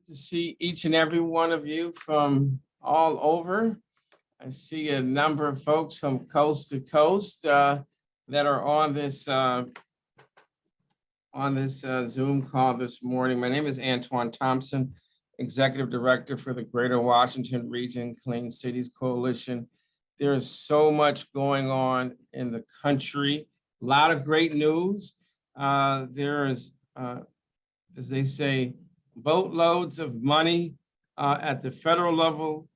to see each and every one of you from all over. I see a number of folks from coast to coast that are on this Zoom call this morning. My name is Antoine Thompson, Executive Director for the Greater Washington Region Clean Cities Coalition. There is so much going on in the country, a lot of great news. There is, as they say, boatloads of money at the federal level.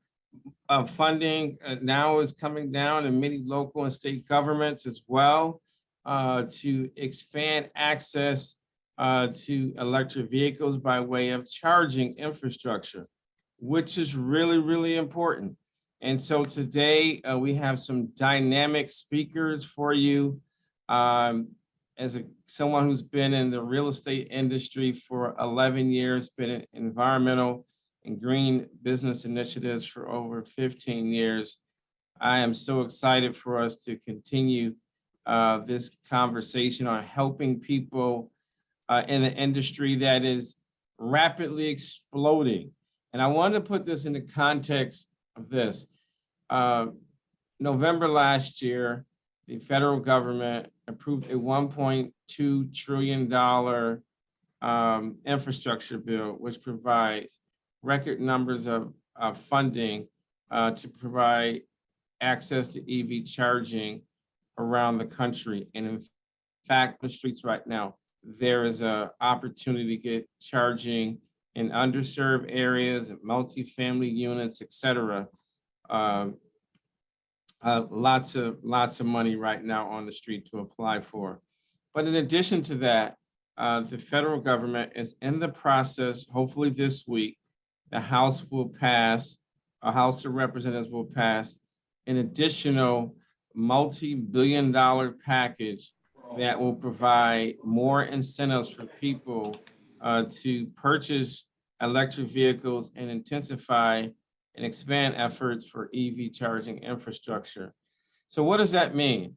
Funding now is coming down in many local and state governments as well to expand access to electric vehicles by way of charging infrastructure, which is really, really important. And so today we have some dynamic speakers for you. Someone who's been in the real estate industry for 11 years, been in environmental and green business initiatives for over 15 years. I am so excited for us to continue this conversation on helping people in an industry that is rapidly exploding. And I wanted to put this in the context of this. November last year, the federal government approved a $1.2 trillion infrastructure bill, which provides record numbers of funding to provide access to EV charging around the country. And in fact, the streets right now, there is an opportunity to get charging in underserved areas, multifamily units, et cetera. Lots of money right now on the street to apply for. But in addition to that, the federal government is in the process, hopefully this week, the House will pass, a House of Representatives will pass an additional multi-billion-dollar package that will provide more incentives for people to purchase electric vehicles and intensify and expand efforts for EV charging infrastructure. So what does that mean?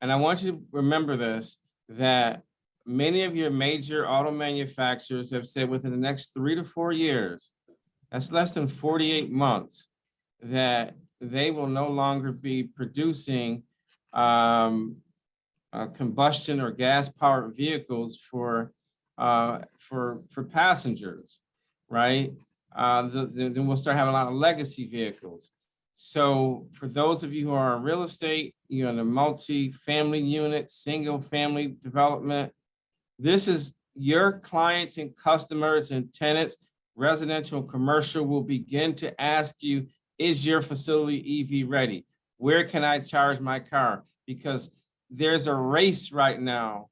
And I want you to remember this, that many of your major auto manufacturers have said within the next 3 to 4 years, that's less than 48 months, that they will no longer be producing combustion or gas-powered vehicles for passengers, right? Then we'll start having a lot of legacy vehicles. So for those of you who are in real estate, you're in a multi-family unit, single family development, this is your clients and customers and tenants, residential and commercial, will begin to ask you, is your facility EV ready? Where can I charge my car? Because there's a race right now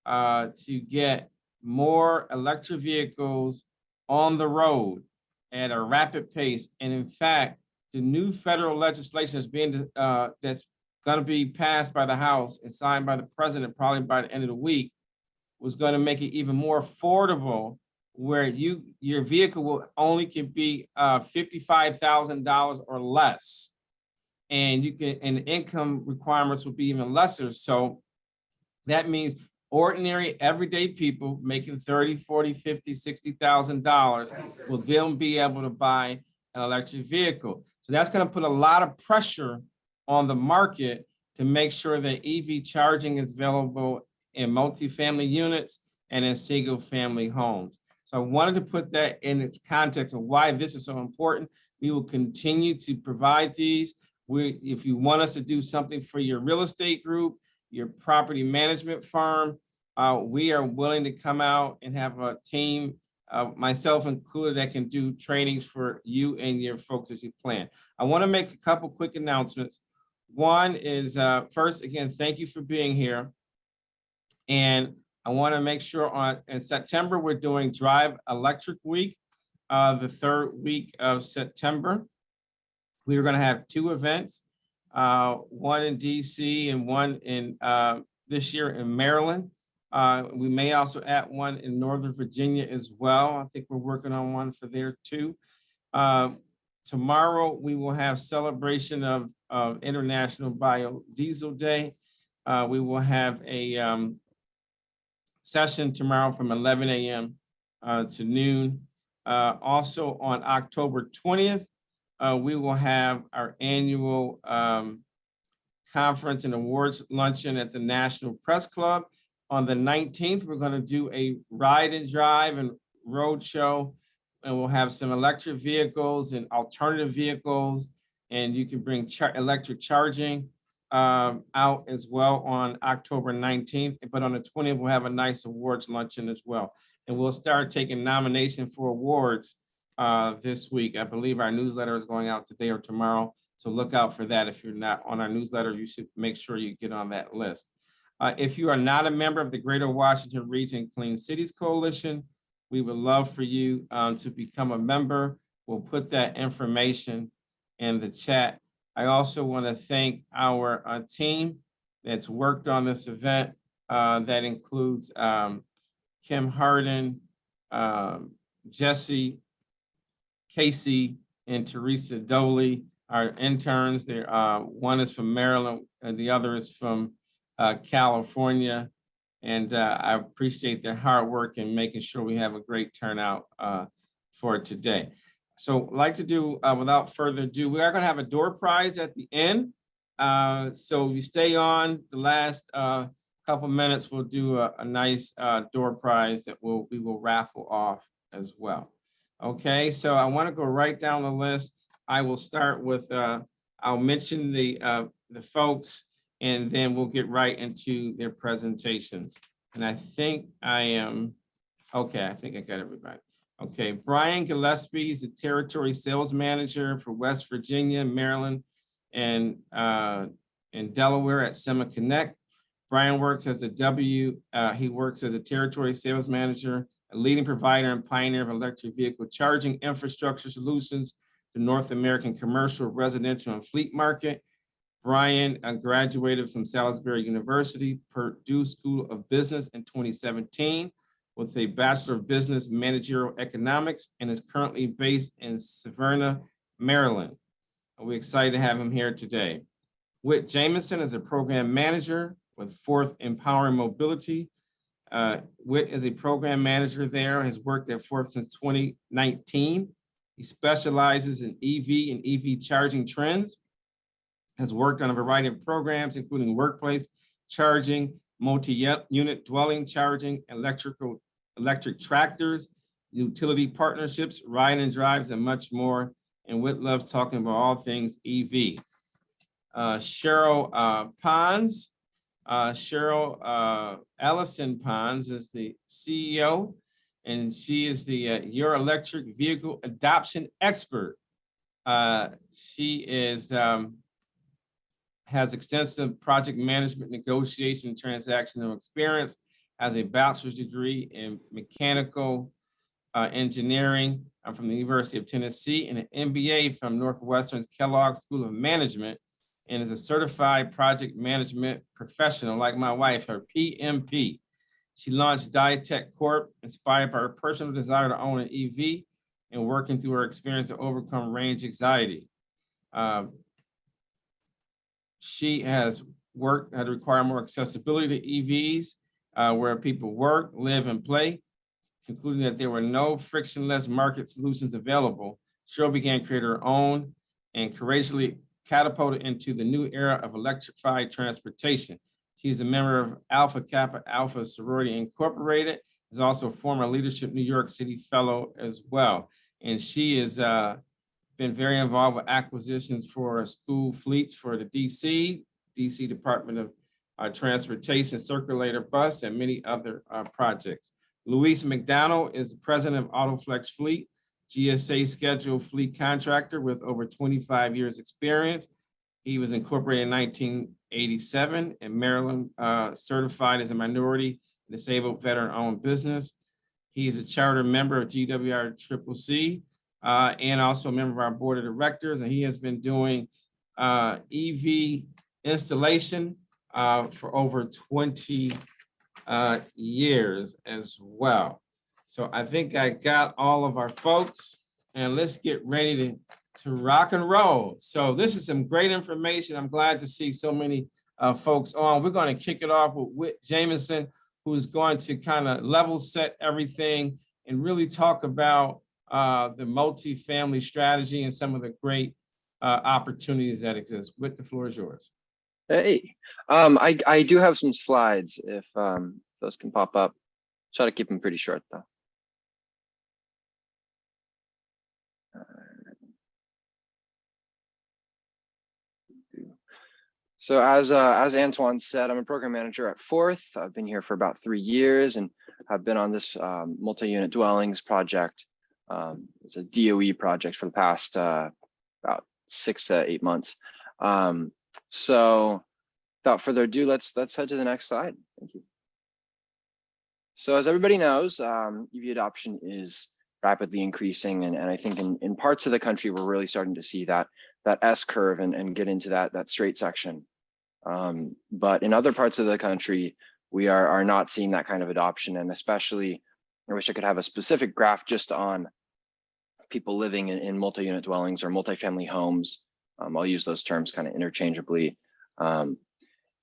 to get more electric vehicles on the road at a rapid pace. And in fact, the new federal legislation is that's going to be passed by the House and signed by the president probably by the end of the week was going to make it even more affordable, where your vehicle will only can be $55,000 or less, and the income requirements will be even lesser. So that means ordinary everyday people making $30,000, $40,000, $50,000, $60,000 will then be able to buy an electric vehicle. So that's going to put a lot of pressure on the market to make sure that EV charging is available in multifamily units and in single family homes. So I wanted to put that in its context of why this is so important. We will continue to provide these. If you want us to do something for your real estate group, your property management firm, we are willing to come out and have a team, myself included, that can do trainings for you and your folks as you plan. I want to make a couple quick announcements. One is, first, again, thank you for being here. And I want to make sure in September, we're doing Drive Electric Week, the 3rd week of September. We are going to have 2 events, one in DC and one in this year in Maryland. We may also add one in Northern Virginia as well. I think we're working on one for there too. Tomorrow, we will have celebration of International Biodiesel Day. We will have a session tomorrow from 11 a.m. To noon Also on October 20th, we will have our annual conference and awards luncheon at the National Press Club. On the 19th, we're going to do a ride and drive and road show, and we'll have some electric vehicles and alternative vehicles, and you can bring electric charging out as well on October 19th. But on the 20th, we'll have a nice awards luncheon as well. And we'll start taking nomination for awards this week. I believe our newsletter is going out today or tomorrow. So look out for that. If you're not on our newsletter, you should make sure you get on that list. If you are not a member of the Greater Washington Region Clean Cities Coalition, we would love for you to become a member. We'll put that information in the chat. I also want to thank our team that's worked on this event. That includes Kim Harden, Jesse, Casey, and Teresa Doley, our interns. One is from Maryland and the other is from California. And I appreciate their hard work in making sure we have a great turnout for today. So I'd like to do, without further ado, we are going to have a door prize at the end. So if you stay on the last couple minutes, we'll do a nice door prize that we will raffle off as well. Okay, so I want to go right down the list. I will start with, I'll mention the folks, and then we'll get right into their presentations. And I think I am, okay, I think I got everybody. Okay, Brian Gillespie is the Territory Sales Manager for West Virginia, Maryland, and Delaware at SemaConnect. Brian works as he works as a Territory Sales Manager, a leading provider and pioneer of electric vehicle charging infrastructure solutions to North American commercial, residential, and fleet market. Brian graduated from Salisbury University, Purdue School of Business in 2017 with a Bachelor of Business Managerial Economics and is currently based in Severna, Maryland. We're excited to have him here today. Whit Jamison is a program manager with Fourth Empowering Mobility. Whit is a program manager there, has worked at Fourth since 2019. He specializes in EV and EV charging trends, has worked on a variety of programs, including workplace charging, multi-unit dwelling charging, electric tractors, utility partnerships, ride and drives, and much more. And Whit loves talking about all things EV. Cheryl Pons, Cheryl Ellison Pons is the CEO, and she is the Your Electric Vehicle Adoption Expert. She is has extensive project management, negotiation, transactional experience, has a bachelor's degree in mechanical engineering from the University of Tennessee and an MBA from Northwestern's Kellogg School of Management, and is a certified project management professional like my wife, her PMP. She launched Diatech Corp, inspired by her personal desire to own an EV and working through her experience to overcome range anxiety. She has worked to require more accessibility to EVs where people work, live, and play, concluding that there were no frictionless market solutions available. Cheryl began to create her own and courageously catapulted into the new era of electrified transportation. She's a member of Alpha Kappa Alpha Sorority Incorporated, is also a former Leadership New York City Fellow as well. And she has been very involved with acquisitions for school fleets for the DC Department of Transportation, Circulator Bus, and many other projects. Luis McDonald is the president of AutoFlex Fleet, GSA scheduled fleet contractor with over 25 years experience. He was incorporated in 1987 in Maryland, certified as a minority disabled veteran-owned business. He is a charter member of GWR-CCC and also a member of our board of directors, and he has been doing EV installation for over 20 years as well. So I think I got all of our folks, and let's get ready to rock and roll. So this is some great information. I'm glad to see so many folks on. We're going to kick it off with Whit Jamison, who's going to kind of level set everything and really talk about the multifamily strategy and some of the great opportunities that exist. Whit, the floor is yours. Hey, I do have some slides if those can pop up. Try to keep them pretty short though. So as Antoine said, I'm a program manager at Fourth. I've been here for about 3 years and I've been on this multi-unit dwellings project. It's a DOE project for the past about 6 to 8 months. So without further ado, let's head to the next slide. Thank you. So as everybody knows, EV adoption is rapidly increasing, and I think in parts of the country we're really starting to see that S curve and get into that straight section. But in other parts of the country, we are not seeing that kind of adoption, and especially, I wish I could have a specific graph just on people living in multi-unit dwellings or multifamily homes. I'll use those terms kind of interchangeably. And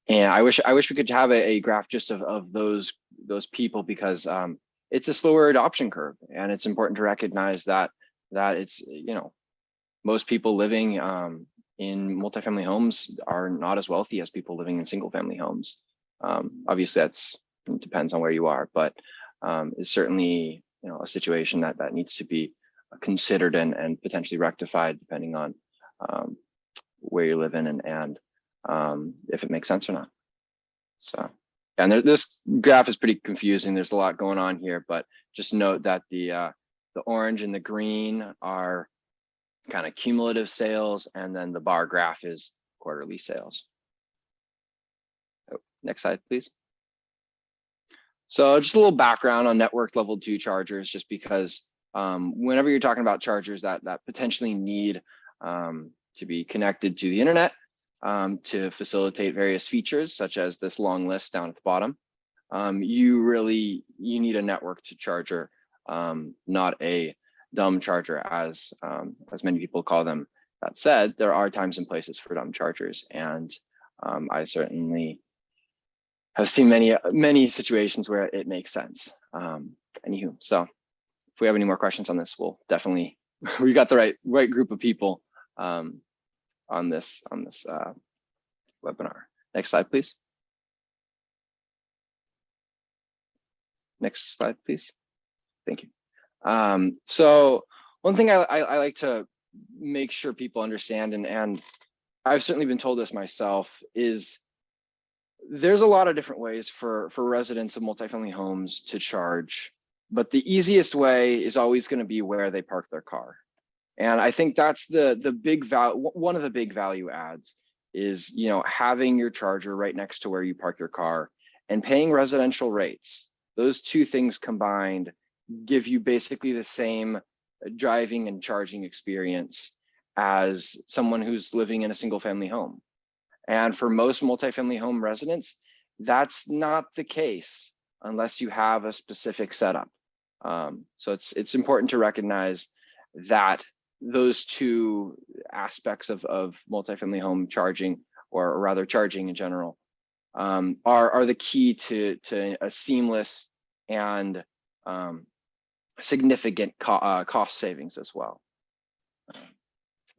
I wish we could have a graph just of those people, because it's a slower adoption curve, and it's important to recognize that it's, you know, most people living in multifamily homes are not as wealthy as people living in single family homes. Obviously it depends on where you are, but it's certainly, you know, a situation that needs to be considered and potentially rectified depending on where you live in and if it makes sense or not. So, and this graph is pretty confusing. There's a lot going on here, but just note that the orange and the green are kind of cumulative sales, and then the bar graph is quarterly sales. Oh, next slide, please. So just a little background on network level 2 chargers, just because whenever you're talking about chargers that potentially need to be connected to the internet to facilitate various features, such as this long list down at the bottom, you need a network to charger, not a dumb charger, as many people call them. That said, there are times and places for dumb chargers, and I certainly have seen many situations where it makes sense. Anywho, so if we have any more questions on this, we'll definitely, we got the right group of people on this webinar. Next slide, please. Next slide, please. Thank you. So one thing I like to make sure people understand, and I've certainly been told this myself, is there's a lot of different ways for residents of multifamily homes to charge, but the easiest way is always going to be where they park their car. And I think that's the big value. One of the big value adds is, you know, having your charger right next to where you park your car and paying residential rates. Those two things combined give you basically the same driving and charging experience as someone who's living in a single family home. And for most multifamily home residents, that's not the case unless you have a specific setup. So it's important to recognize that those two aspects of multifamily home charging, or rather charging in general, are the key to a seamless and significant cost savings as well.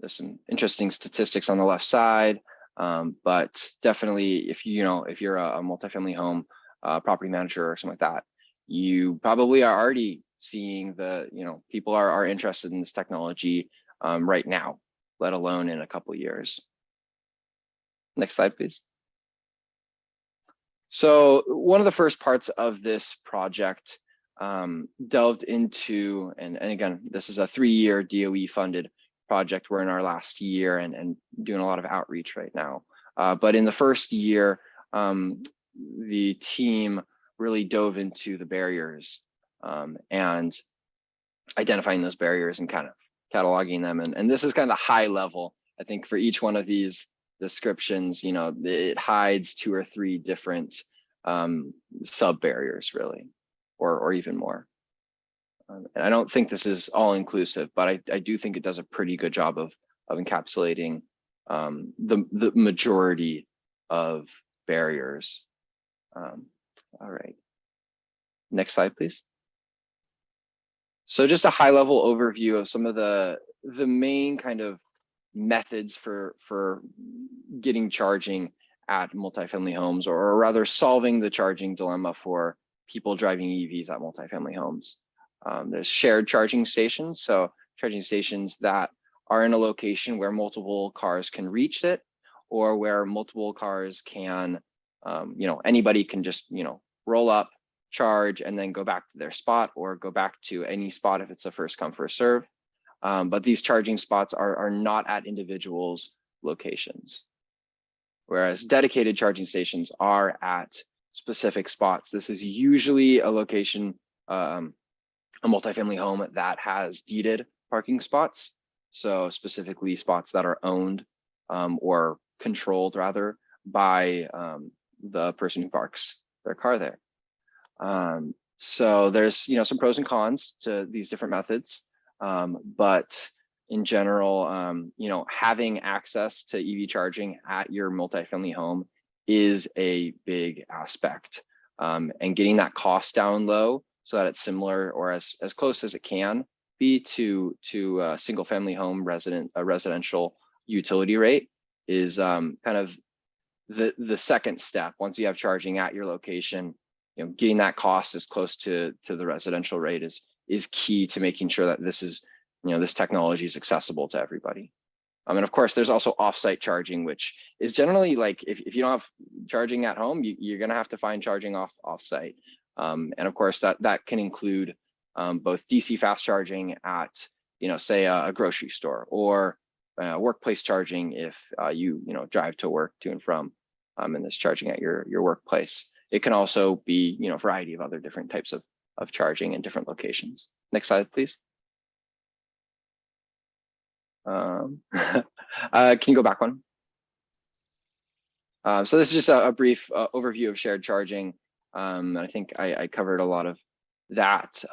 There's some interesting statistics on the left side, but definitely if you're a multifamily home property manager or something like that, you probably are already seeing people are interested in this technology right now, let alone in a couple of years. Next slide, please. So one of the first parts of this project delved into, and again, this is a 3-year DOE funded project. We're in our last year and doing a lot of outreach right now. But in the first year, the team really dove into the barriers and identifying those barriers and kind of cataloging them. And this is kind of the high level. I think for each one of these descriptions, it hides 2 or 3 different sub barriers really, or even more. And I don't think this is all inclusive, but I do think it does a pretty good job of encapsulating the majority of barriers. All right, next slide, please. So just a high level overview of some of the main kind of methods for getting charging at multifamily homes, or rather solving the charging dilemma for people driving EVs at multifamily homes. There's shared charging stations, so charging stations that are in a location where multiple cars can reach it, or where multiple cars can, anybody can just, roll up, charge, and then go back to their spot, or go back to any spot if it's a first come, first serve. But these charging spots are not at individuals' locations, whereas dedicated charging stations are at specific spots. This is usually a location, a multifamily home that has deeded parking spots. So specifically spots that are owned or controlled rather by the person who parks their car there. So there's, some pros and cons to these different methods. But in general, having access to EV charging at your multifamily home is a big aspect, and getting that cost down low so that it's similar or as close as it can be to a single family home residential utility rate is kind of the second step. Once you have charging at your location, getting that cost as close to the residential rate is key to making sure that this is, this technology is accessible to everybody. And of course, there's also offsite charging, which is generally like, if you don't have charging at home, you're going to have to find charging offsite. And of course, that can include both DC fast charging at, say a grocery store, or workplace charging if you drive to work to and from, and this charging at your workplace. It can also be, a variety of other different types of charging in different locations. Next slide, please. Can you go back one? So this is just a brief overview of shared charging. I think I covered a lot of that.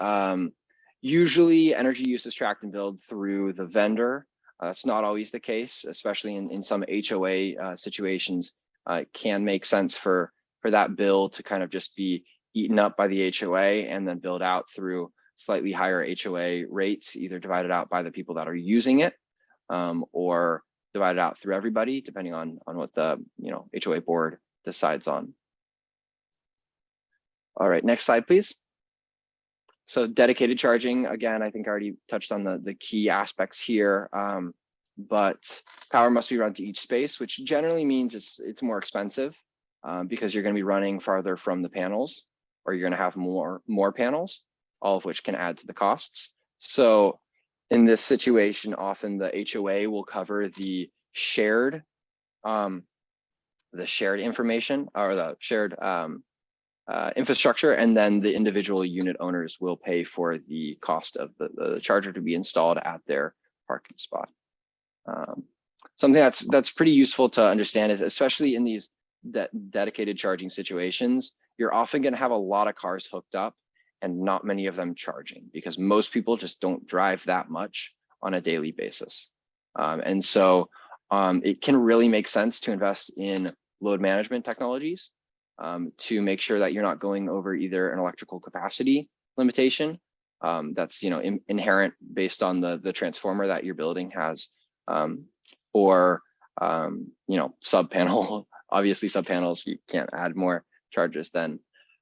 Usually energy use is tracked and billed through the vendor. It's not always the case, especially in some HOA situations. It can make sense for that bill to kind of just be eaten up by the HOA and then billed out through slightly higher HOA rates, either divided out by the people that are using it, or divided out through everybody, depending on what the HOA board decides on. All right, next slide, please. So dedicated charging, again, I think I already touched on the key aspects here, but power must be run to each space, which generally means it's more expensive because you're going to be running farther from the panels, or you're going to have more panels, all of which can add to the costs. So in this situation, often the HOA will cover the shared information, or the shared infrastructure, and then the individual unit owners will pay for the cost of the charger to be installed at their parking spot. Something that's pretty useful to understand is, especially in these dedicated charging situations, you're often going to have a lot of cars hooked up and not many of them charging, because most people just don't drive that much on a daily basis. And so it can really make sense to invest in load management technologies to make sure that you're not going over either an electrical capacity limitation that's inherent based on the transformer that your building has, or sub panel. Obviously, sub panels you can't add more chargers than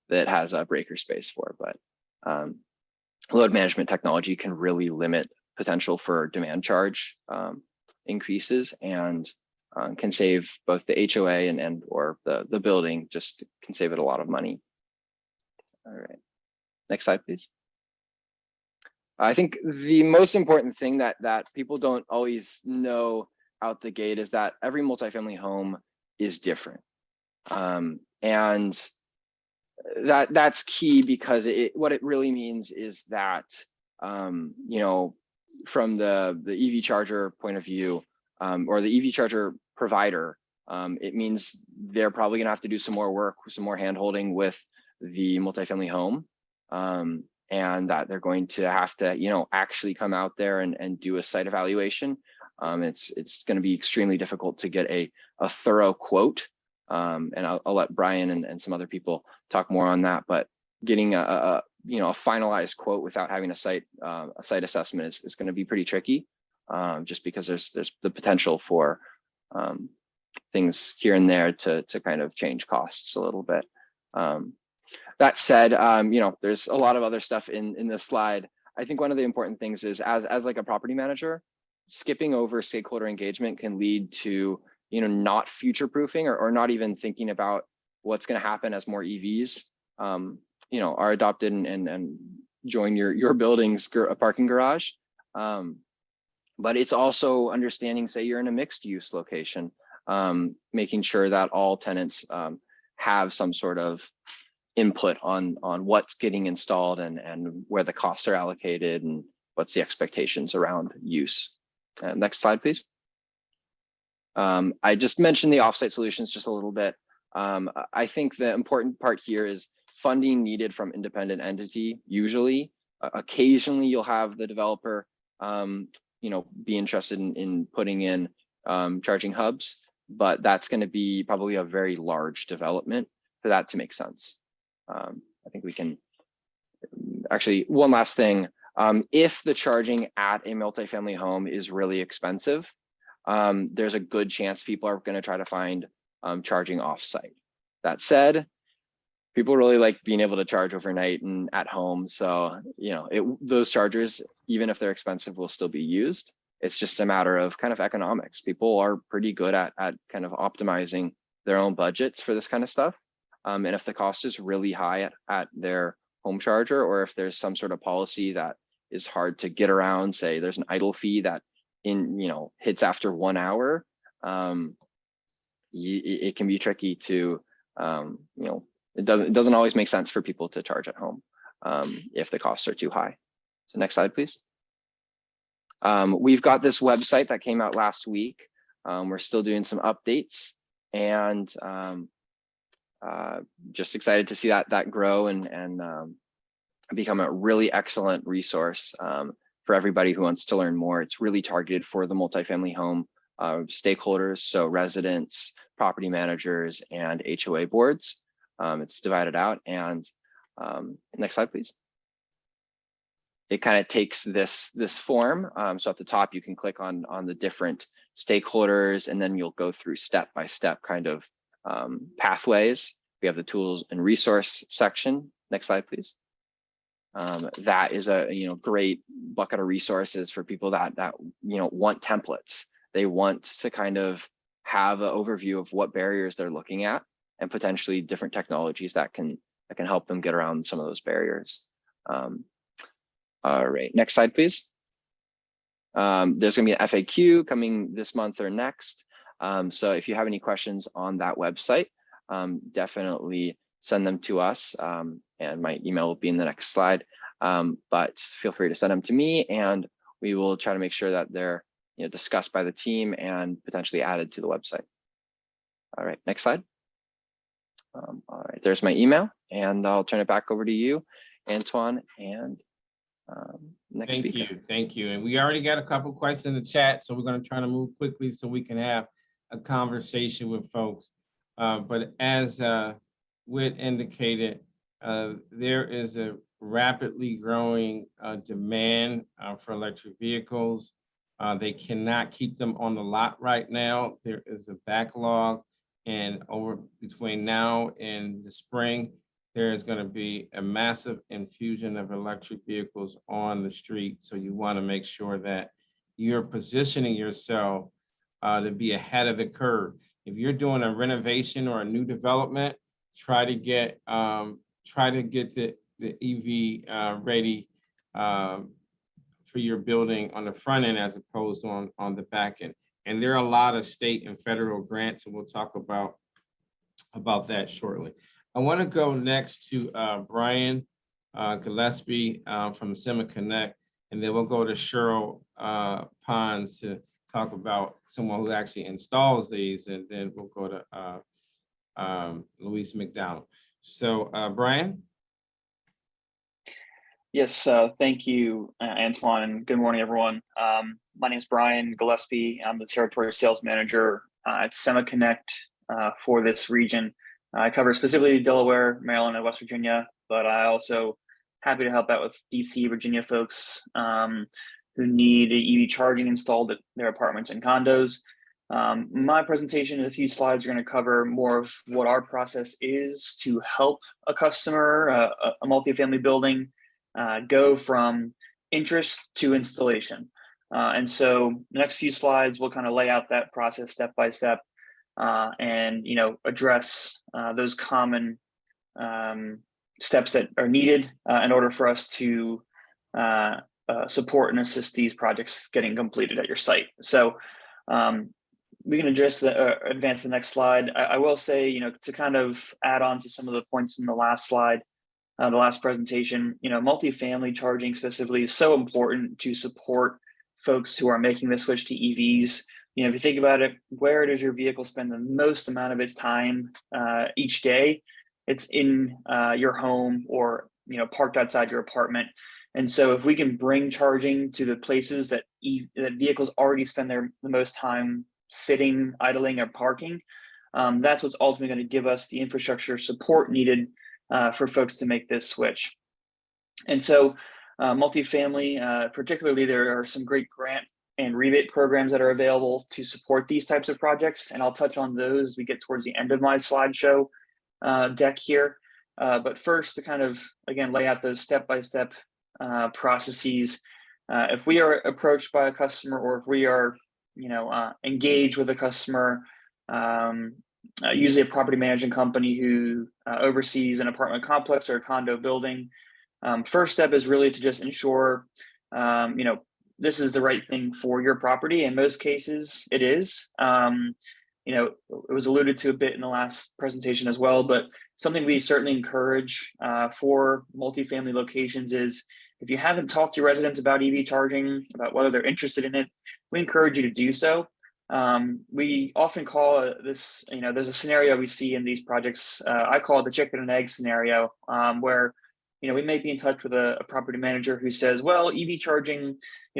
that has a breaker space for, but load management technology can really limit potential for demand charge increases, and can save both the HOA and or the building, just can save it a lot of money. All right, next slide, please. I think the most important thing that people don't always know out the gate is that every multifamily home is different. And that's key, because what it really means is that, from the EV charger point of view, or the EV charger provider, it means they're probably gonna have to do some more work, some more hand-holding with the multifamily home, and that they're going to have to, actually come out there and do a site evaluation. It's going to be extremely difficult to get a thorough quote, and I'll let Brian and some other people talk more on that, but getting a finalized quote without having a site assessment is going to be pretty tricky, just because there's the potential for things here and there to kind of change costs a little bit. That said, there's a lot of other stuff in this slide. I think one of the important things is as like a property manager, skipping over stakeholder engagement can lead to, not future-proofing or not even thinking about what's going to happen as more EVs, are adopted and join your building's parking garage. But it's also understanding, say you're in a mixed use location, making sure that all tenants have some sort of input on what's getting installed and where the costs are allocated and what's the expectations around use. Next slide, please. I just mentioned the offsite solutions just a little bit. I think the important part here is funding needed from independent entity. Usually, occasionally you'll have the developer, be interested in putting in charging hubs, but that's going to be probably a very large development for that to make sense. I think we can actually, one last thing. If the charging at a multifamily home is really expensive, there's a good chance people are going to try to find charging offsite. That said, people really like being able to charge overnight and at home. So, those chargers, even if they're expensive, will still be used. It's just a matter of kind of economics. People are pretty good at kind of optimizing their own budgets for this kind of stuff. And if the cost is really high at their home charger, or if there's some sort of policy that is hard to get around, say there's an idle fee that hits after 1 hour, it can be tricky to, it doesn't always make sense for people to charge at home if the costs are too high. So next slide, please. We've got this website that came out last week. We're still doing some updates, and just excited to see that grow and become a really excellent resource for everybody who wants to learn more. It's really targeted for the multifamily home stakeholders, so residents, property managers, and HOA boards. It's divided out, and next slide, please. It kind of takes this form. So at the top, you can click on the different stakeholders, and then you'll go through step-by-step kind of pathways. We have the tools and resource section. Next slide, please. That is a great bucket of resources for people that want templates. They want to kind of have an overview of what barriers they're looking at and potentially different technologies that can help them get around some of those barriers. All right, next slide, please. There's going to be an FAQ coming this month or next. So if you have any questions on that website, definitely send them to us, and my email will be in the next slide. But feel free to send them to me, and we will try to make sure that they're discussed by the team and potentially added to the website. All right, next slide. All right, there's my email, and I'll turn it back over to you, Antoine, and next speaker. Thank you. And we already got a couple questions in the chat, so we're going to try to move quickly so we can have a conversation with folks. But as Whit indicated, there is a rapidly growing demand for electric vehicles. They cannot keep them on the lot right now. There is a backlog, and over between now and the spring, there is going to be a massive infusion of electric vehicles on the street. So you want to make sure that you're positioning yourself to be ahead of the curve. If you're doing a renovation or a new development, try to get the EV ready for your building on the front end as opposed to on the back end. And there are a lot of state and federal grants, and we'll talk about that shortly. I want to go next to Brian Gillespie from SemaConnect, and then we'll go to Cheryl Pons to talk about someone who actually installs these, and then we'll go to Louise McDonald. So Brian? Yes, thank you, Antoine, and good morning, everyone. My name is Brian Gillespie. I'm the Territory Sales Manager at SemaConnect for this region. I cover specifically Delaware, Maryland, and West Virginia, but I also happy to help out with DC, Virginia folks who need EV charging installed at their apartments and condos. My presentation in a few slides are going to cover more of what our process is to help a customer, a multifamily building, go from interest to installation. And so the next few slides will kind of lay out that process step by step, and address those common steps that are needed in order for us to support and assist these projects getting completed at your site. So we can advance the next slide. I will say, to kind of add on to some of the points in the last slide, the last presentation, multifamily charging specifically is so important to support folks who are making the switch to EVs. If you think about it, where does your vehicle spend the most amount of its time each day? It's in your home or parked outside your apartment. And so if we can bring charging to the places that vehicles already spend the most time sitting, idling, or parking, that's what's ultimately going to give us the infrastructure support needed for folks to make this switch. And so multifamily, particularly, there are some great grant and rebate programs that are available to support these types of projects. And I'll touch on those as we get towards the end of my slideshow deck here. But first, to kind of, again, lay out those step-by-step processes. If we are approached by a customer, or if we are engaged with a customer, usually a property management company who oversees an apartment complex or a condo building, first step is really to just ensure this is the right thing for your property. In most cases, it is. It was alluded to a bit in the last presentation as well, but something we certainly encourage for multifamily locations is, if you haven't talked to your residents about EV charging, about whether they're interested in it, we encourage you to do so. We often call this, there's a scenario we see in these projects, I call it the chicken and egg scenario, where we may be in touch with a property manager who says, well, EV charging,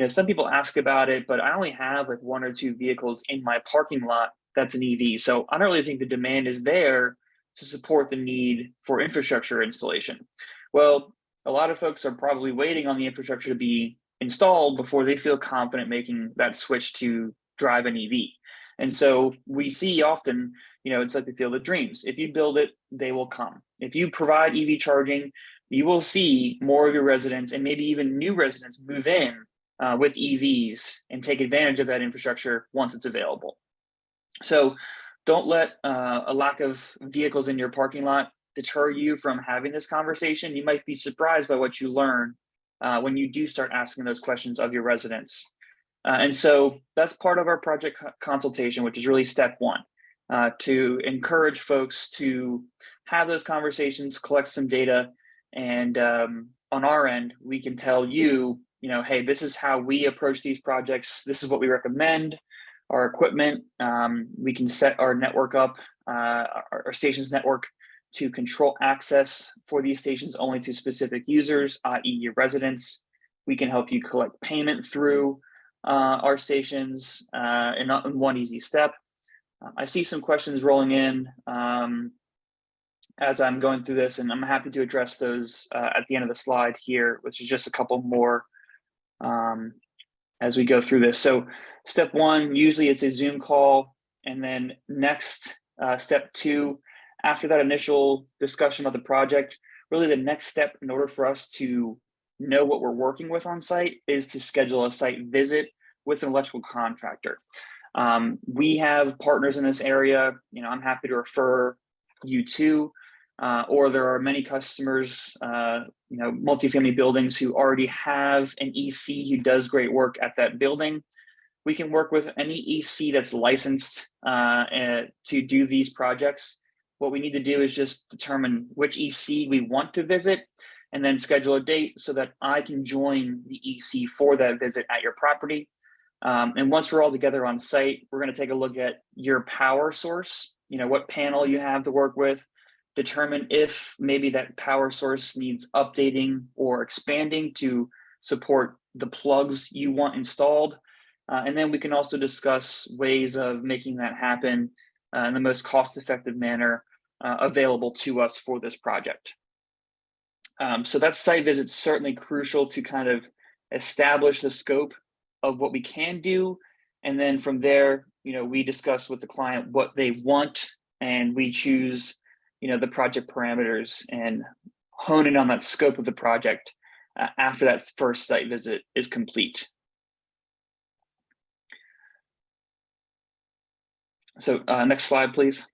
some people ask about it, but I only have like 1 or 2 vehicles in my parking lot that's an EV. So I don't really think the demand is there to support the need for infrastructure installation. Well, a lot of folks are probably waiting on the infrastructure to be installed before they feel confident making that switch to drive an EV. And so we see often, it's like the field of dreams. If you build it, they will come. If you provide EV charging, you will see more of your residents, and maybe even new residents, move in with EVs and take advantage of that infrastructure once it's available. So don't let a lack of vehicles in your parking lot deter you from having this conversation. You might be surprised by what you learn when you do start asking those questions of your residents. And so that's part of our project consultation, which is really step 1, to encourage folks to have those conversations, collect some data, and on our end, we can tell you, hey, this is how we approach these projects. This is what we recommend. Our equipment, we can set our network up, our stations network, to control access for these stations only to specific users, i.e. your residents. We can help you collect payment through our stations in one easy step. I see some questions rolling in as I'm going through this, and I'm happy to address those at the end of the slide here, which is just a couple more as we go through this. So step 1, usually it's a Zoom call, and then next, step 2, after that initial discussion of the project, really the next step in order for us to know what we're working with on site is to schedule a site visit with an electrical contractor. We have partners in this area, I'm happy to refer you to, or there are many customers, multifamily buildings who already have an EC who does great work at that building. We can work with any EC that's licensed to do these projects. What we need to do is just determine which EC we want to visit, and then schedule a date so that I can join the EC for that visit at your property. And once we're all together on site, we're going to take a look at your power source, what panel you have to work with, determine if maybe that power source needs updating or expanding to support the plugs you want installed. And then we can also discuss ways of making that happen in the most cost-effective manner available to us for this project. So that site visit's certainly crucial to kind of establish the scope of what we can do. And then from there, we discuss with the client what they want, and we choose, the project parameters and hone in on that scope of the project after that first site visit is complete. So next slide, please.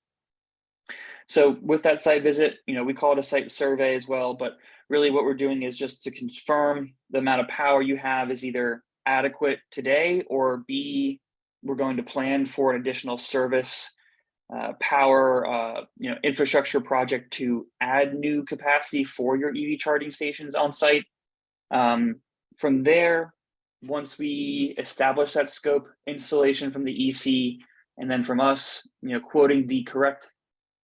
So with that site visit, we call it a site survey as well, but really what we're doing is just to confirm the amount of power you have is either adequate today, or B, we're going to plan for an additional service power infrastructure project to add new capacity for your EV charging stations on site. From there, once we establish that scope, installation from the EC, and then from us, quoting the correct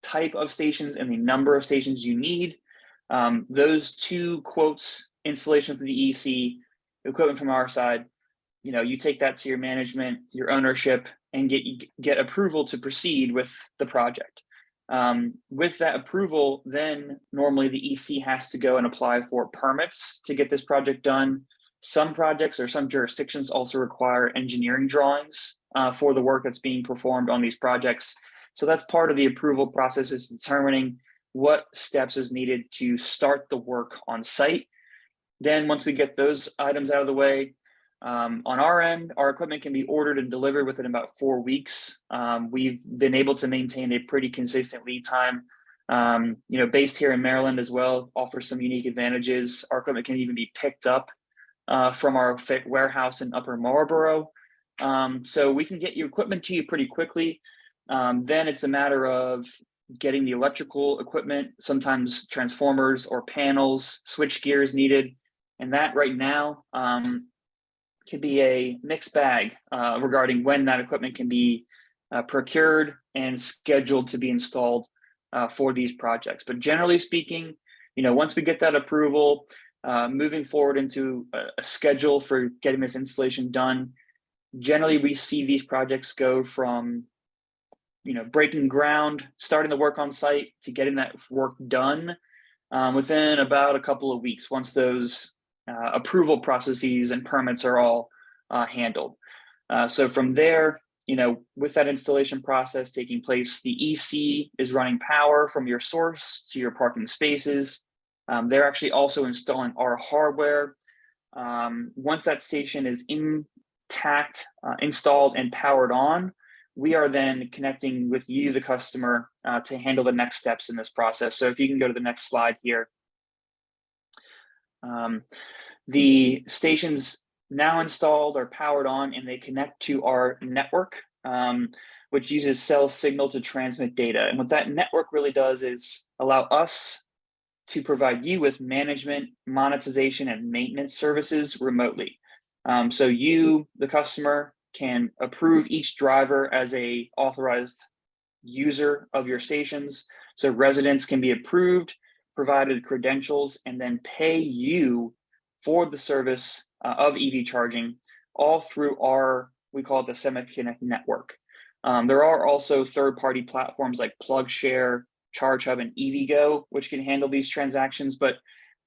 type of stations and the number of stations you need. Those two quotes, installation from the EC, equipment from our side, you take that to your management, your ownership, and get approval to proceed with the project. With that approval, then normally the EC has to go and apply for permits to get this project done. Some projects or some jurisdictions also require engineering drawings for the work that's being performed on these projects. So that's part of the approval process, is determining what steps is needed to start the work on site. Then once we get those items out of the way, on our end, our equipment can be ordered and delivered within about 4 weeks. We've been able to maintain a pretty consistent lead time. Based here in Maryland as well, offers some unique advantages. Our equipment can even be picked up from our warehouse in Upper Marlboro. So we can get your equipment to you pretty quickly. Then it's a matter of getting the electrical equipment, sometimes transformers or panels, switch gears needed. And that right now could be a mixed bag regarding when that equipment can be procured and scheduled to be installed for these projects. But generally speaking, once we get that approval, moving forward into a schedule for getting this installation done, generally we see these projects go from breaking ground, starting the work on site, to getting that work done within about a couple of weeks, once those approval processes and permits are all handled. So from there, with that installation process taking place, the EC is running power from your source to your parking spaces. They're actually also installing our hardware. Once that station is intact, installed and powered on, we are then connecting with you, the customer, to handle the next steps in this process. So if you can go to the next slide here. The stations now installed are powered on, and they connect to our network, which uses cell signal to transmit data. And what that network really does is allow us to provide you with management, monetization, and maintenance services remotely. So you, the customer, can approve each driver as a authorized user of your stations. So residents can be approved, provided credentials, and then pay you for the service of EV charging, all through we call it the SemiConnect network. There are also third-party platforms like PlugShare, ChargeHub, and EVgo, which can handle these transactions. But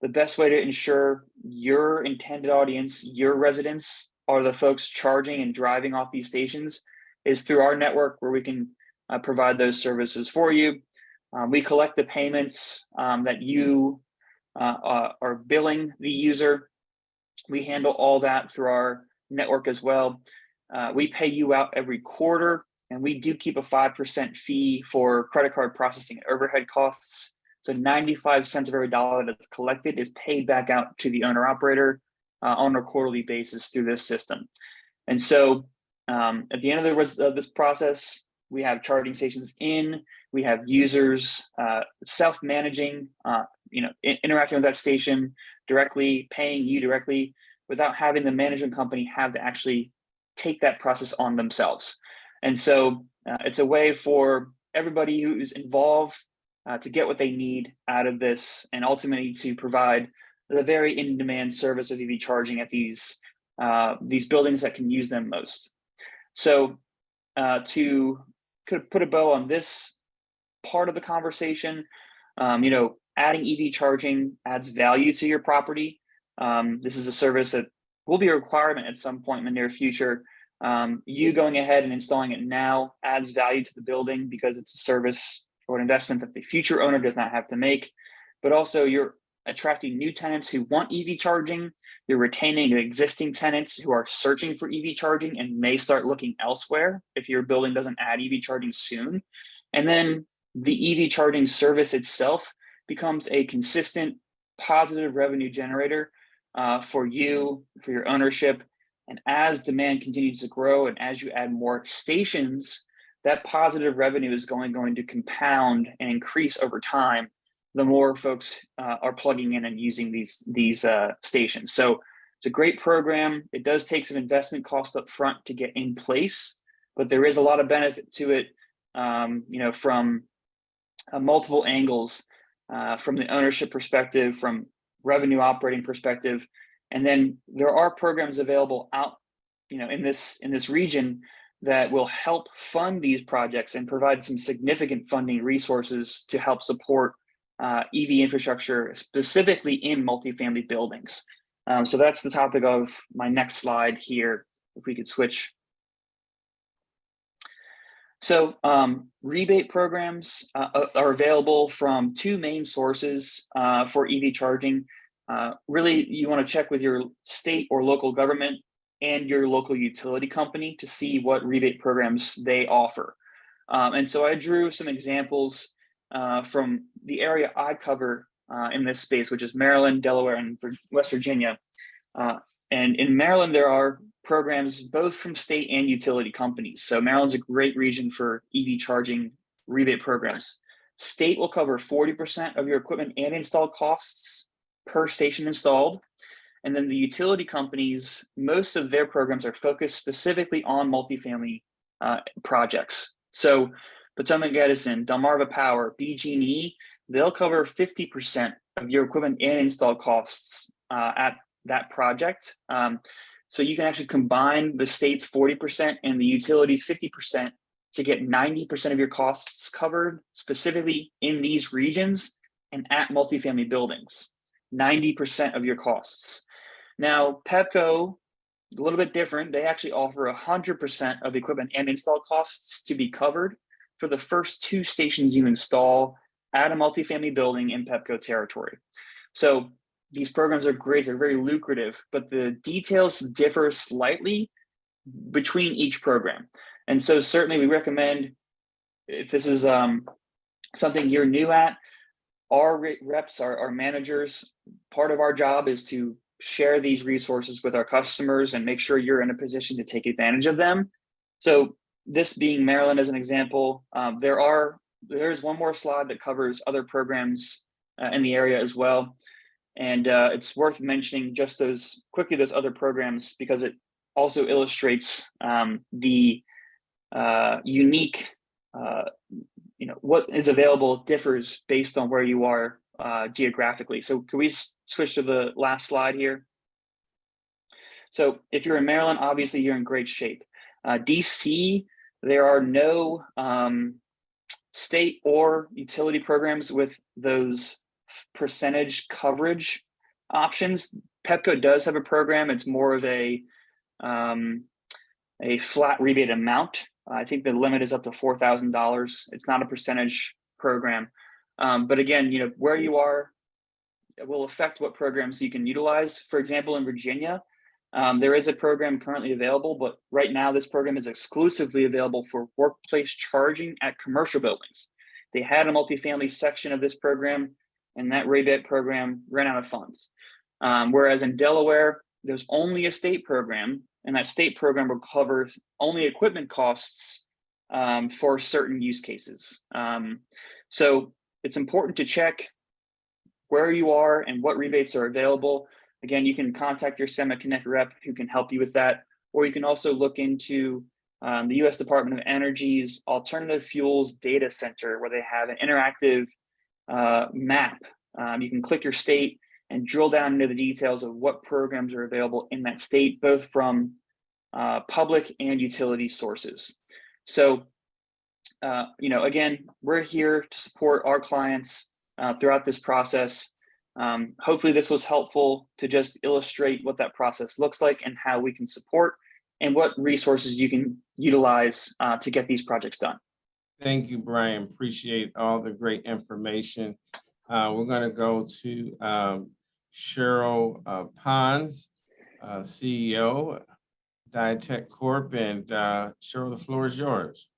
the best way to ensure your intended audience, your residents, are the folks charging and driving off these stations is through our network, where we can provide those services for you. We collect the payments that you are billing the user. We handle all that through our network as well. We pay you out every quarter, and we do keep a 5% fee for credit card processing and overhead costs. So 95 cents of every dollar that's collected is paid back out to the owner operator on a quarterly basis through this system. And so at the end of this process, we have charging stations we have users self-managing, interacting with that station directly, paying you directly, without having the management company have to actually take that process on themselves. And so it's a way for everybody who's involved to get what they need out of this, and ultimately to provide the very in-demand service of EV charging at these buildings that can use them most. So to put a bow on this part of the conversation, adding EV charging adds value to your property. This is a service that will be a requirement at some point in the near future. You going ahead and installing it now adds value to the building because it's a service or an investment that the future owner does not have to make, but also you're attracting new tenants who want EV charging. You're retaining existing tenants who are searching for EV charging and may start looking elsewhere if your building doesn't add EV charging soon. And then the EV charging service itself becomes a consistent positive revenue generator for you, for your ownership. And as demand continues to grow and as you add more stations, that positive revenue is going to compound and increase over time the more folks are plugging in and using these stations. So it's a great program. It does take some investment costs up front to get in place, but there is a lot of benefit to it, from multiple angles, from the ownership perspective, from revenue operating perspective. And then there are programs available out, in this region that will help fund these projects and provide some significant funding resources to help support EV infrastructure, specifically in multifamily buildings. So that's the topic of my next slide here, if we could switch. So rebate programs are available from two main sources for EV charging. Really, you want to check with your state or local government and your local utility company to see what rebate programs they offer. And so I drew some examples from the area I cover in this space, which is Maryland, Delaware, and West Virginia. And in Maryland, there are programs both from state and utility companies. So Maryland's a great region for EV charging rebate programs. State will cover 40% of your equipment and install costs per station installed. And then the utility companies, most of their programs are focused specifically on multifamily projects. So Potomac Edison, Delmarva Power, BG&E, they'll cover 50% of your equipment and install costs at that project. So you can actually combine the state's 40% and the utilities 50% to get 90% of your costs covered specifically in these regions and at multifamily buildings, 90% of your costs. Now, Pepco, a little bit different. They actually offer 100% of equipment and install costs to be covered for the first two stations you install at a multifamily building in Pepco territory. So these programs are great, they're very lucrative, but the details differ slightly between each program. And so certainly we recommend, if this is something you're new at, our reps, our managers, part of our job is to share these resources with our customers and make sure you're in a position to take advantage of them. So this being Maryland as an example, there's one more slide that covers other programs in the area as well. And it's worth mentioning just those other programs because it also illustrates the unique, what is available differs based on where you are geographically. So can we switch to the last slide here? So if you're in Maryland, obviously you're in great shape. DC, there are no state or utility programs with those percentage coverage options. Pepco does have a program. It's more of a flat rebate amount. I think the limit is up to $4,000. It's not a percentage program. But again, where you are will affect what programs you can utilize. For example, in Virginia, there is a program currently available, but right now this program is exclusively available for workplace charging at commercial buildings. They had a multifamily section of this program, and that rebate program ran out of funds. Whereas in Delaware, there's only a state program, and that state program will cover only equipment costs for certain use cases. So it's important to check where you are and what rebates are available. Again, you can contact your SemaConnect rep who can help you with that, or you can also look into the U.S. Department of Energy's Alternative Fuels Data Center, where they have an interactive map. You can click your state and drill down into the details of what programs are available in that state, both from public and utility sources. So, again, we're here to support our clients throughout this process. Hopefully this was helpful to just illustrate what that process looks like and how we can support and what resources you can utilize to get these projects done. Thank you, Brian. Appreciate all the great information. We're going to go to Cheryl Pons, CEO, Diatech Corp. And Cheryl, the floor is yours.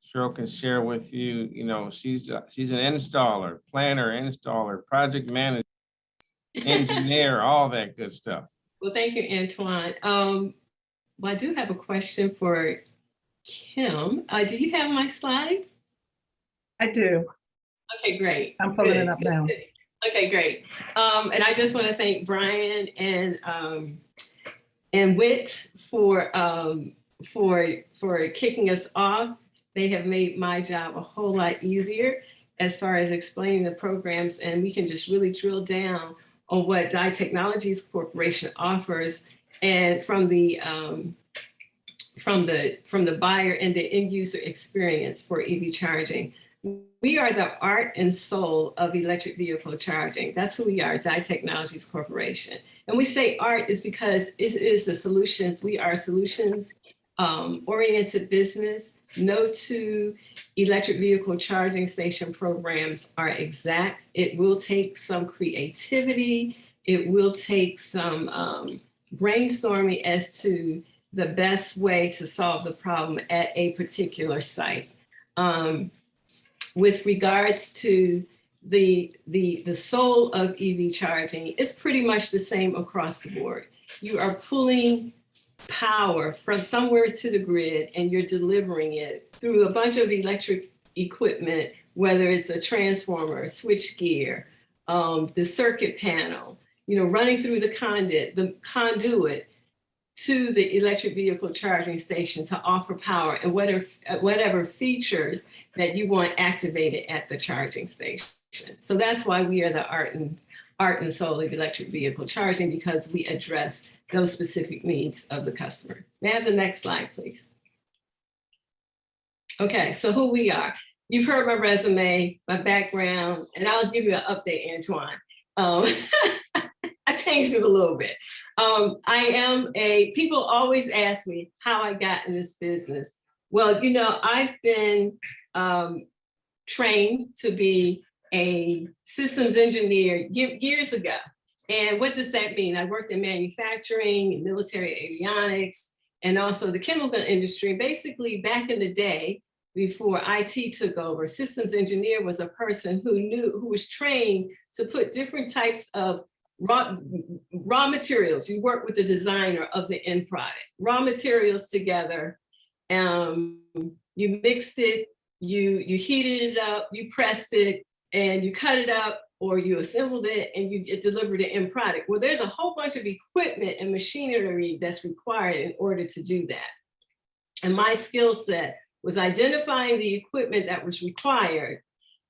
Cheryl can share with you, she's an installer, planner, installer, project manager, engineer, all that good stuff. Well, thank you, Antoine. Well, I do have a question for Kim. Do you have my slides? I do. Okay, great. I'm pulling it up now. Okay, great. And I just want to thank Brian and Whit for kicking us off. They have made my job a whole lot easier as far as explaining the programs, and we can just really drill down on what Dye Technologies Corporation offers, and from the buyer and the end user experience for EV charging. We are the art and soul of electric vehicle charging. That's who we are, Dye Technologies Corporation. And we say art is because it is the solutions. We are solutions oriented business. No two electric vehicle charging station programs are exact. It will take some creativity. It will take some brainstorming as to the best way to solve the problem at a particular site. With regards to the soul of EV charging, it's pretty much the same across the board. You are pulling power from somewhere to the grid and you're delivering it through a bunch of electric equipment, whether it's a transformer, a switch gear, the circuit panel, running through the conduit to the electric vehicle charging station to offer power and whatever features that you want activated at the charging station. So that's why we are the art and soul of electric vehicle charging, because we address those specific needs of the customer. May I have the next slide, please? Okay, so who we are. You've heard my resume, my background, and I'll give you an update, Antoine. I changed it a little bit. People always ask me how I got in this business. Well, I've been trained to be a systems engineer years ago. And what does that mean? I worked in manufacturing, military avionics, and also the chemical industry. Basically, back in the day, before IT took over, systems engineer was a person who was trained to put different types of raw materials. You work with the designer of the end product, raw materials together. You mixed it, you heated it up, you pressed it, and you cut it up, or you assembled it and you delivered the end product. Well, there's a whole bunch of equipment and machinery that's required in order to do that. And my skill set was identifying the equipment that was required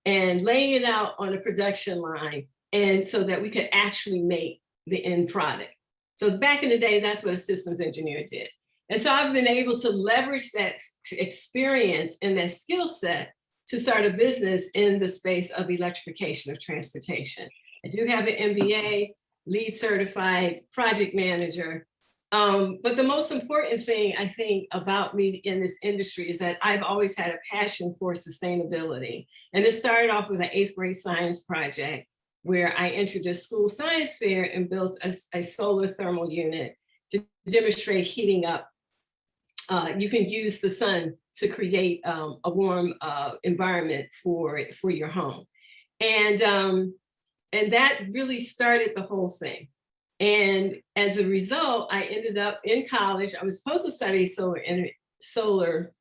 and laying it out on a production line, and so that we could actually make the end product. So back in the day, that's what a systems engineer did. And so I've been able to leverage that experience and that skill set to start a business in the space of electrification of transportation. I do have an MBA, lead certified project manager. But the most important thing I think about me in this industry is that I've always had a passion for sustainability. And it started off with an 8th grade science project where I entered a school science fair and built a solar thermal unit to demonstrate heating up. You can use the sun to create a warm environment for your home. And that really started the whole thing. And as a result, I ended up in college. I was supposed to study solar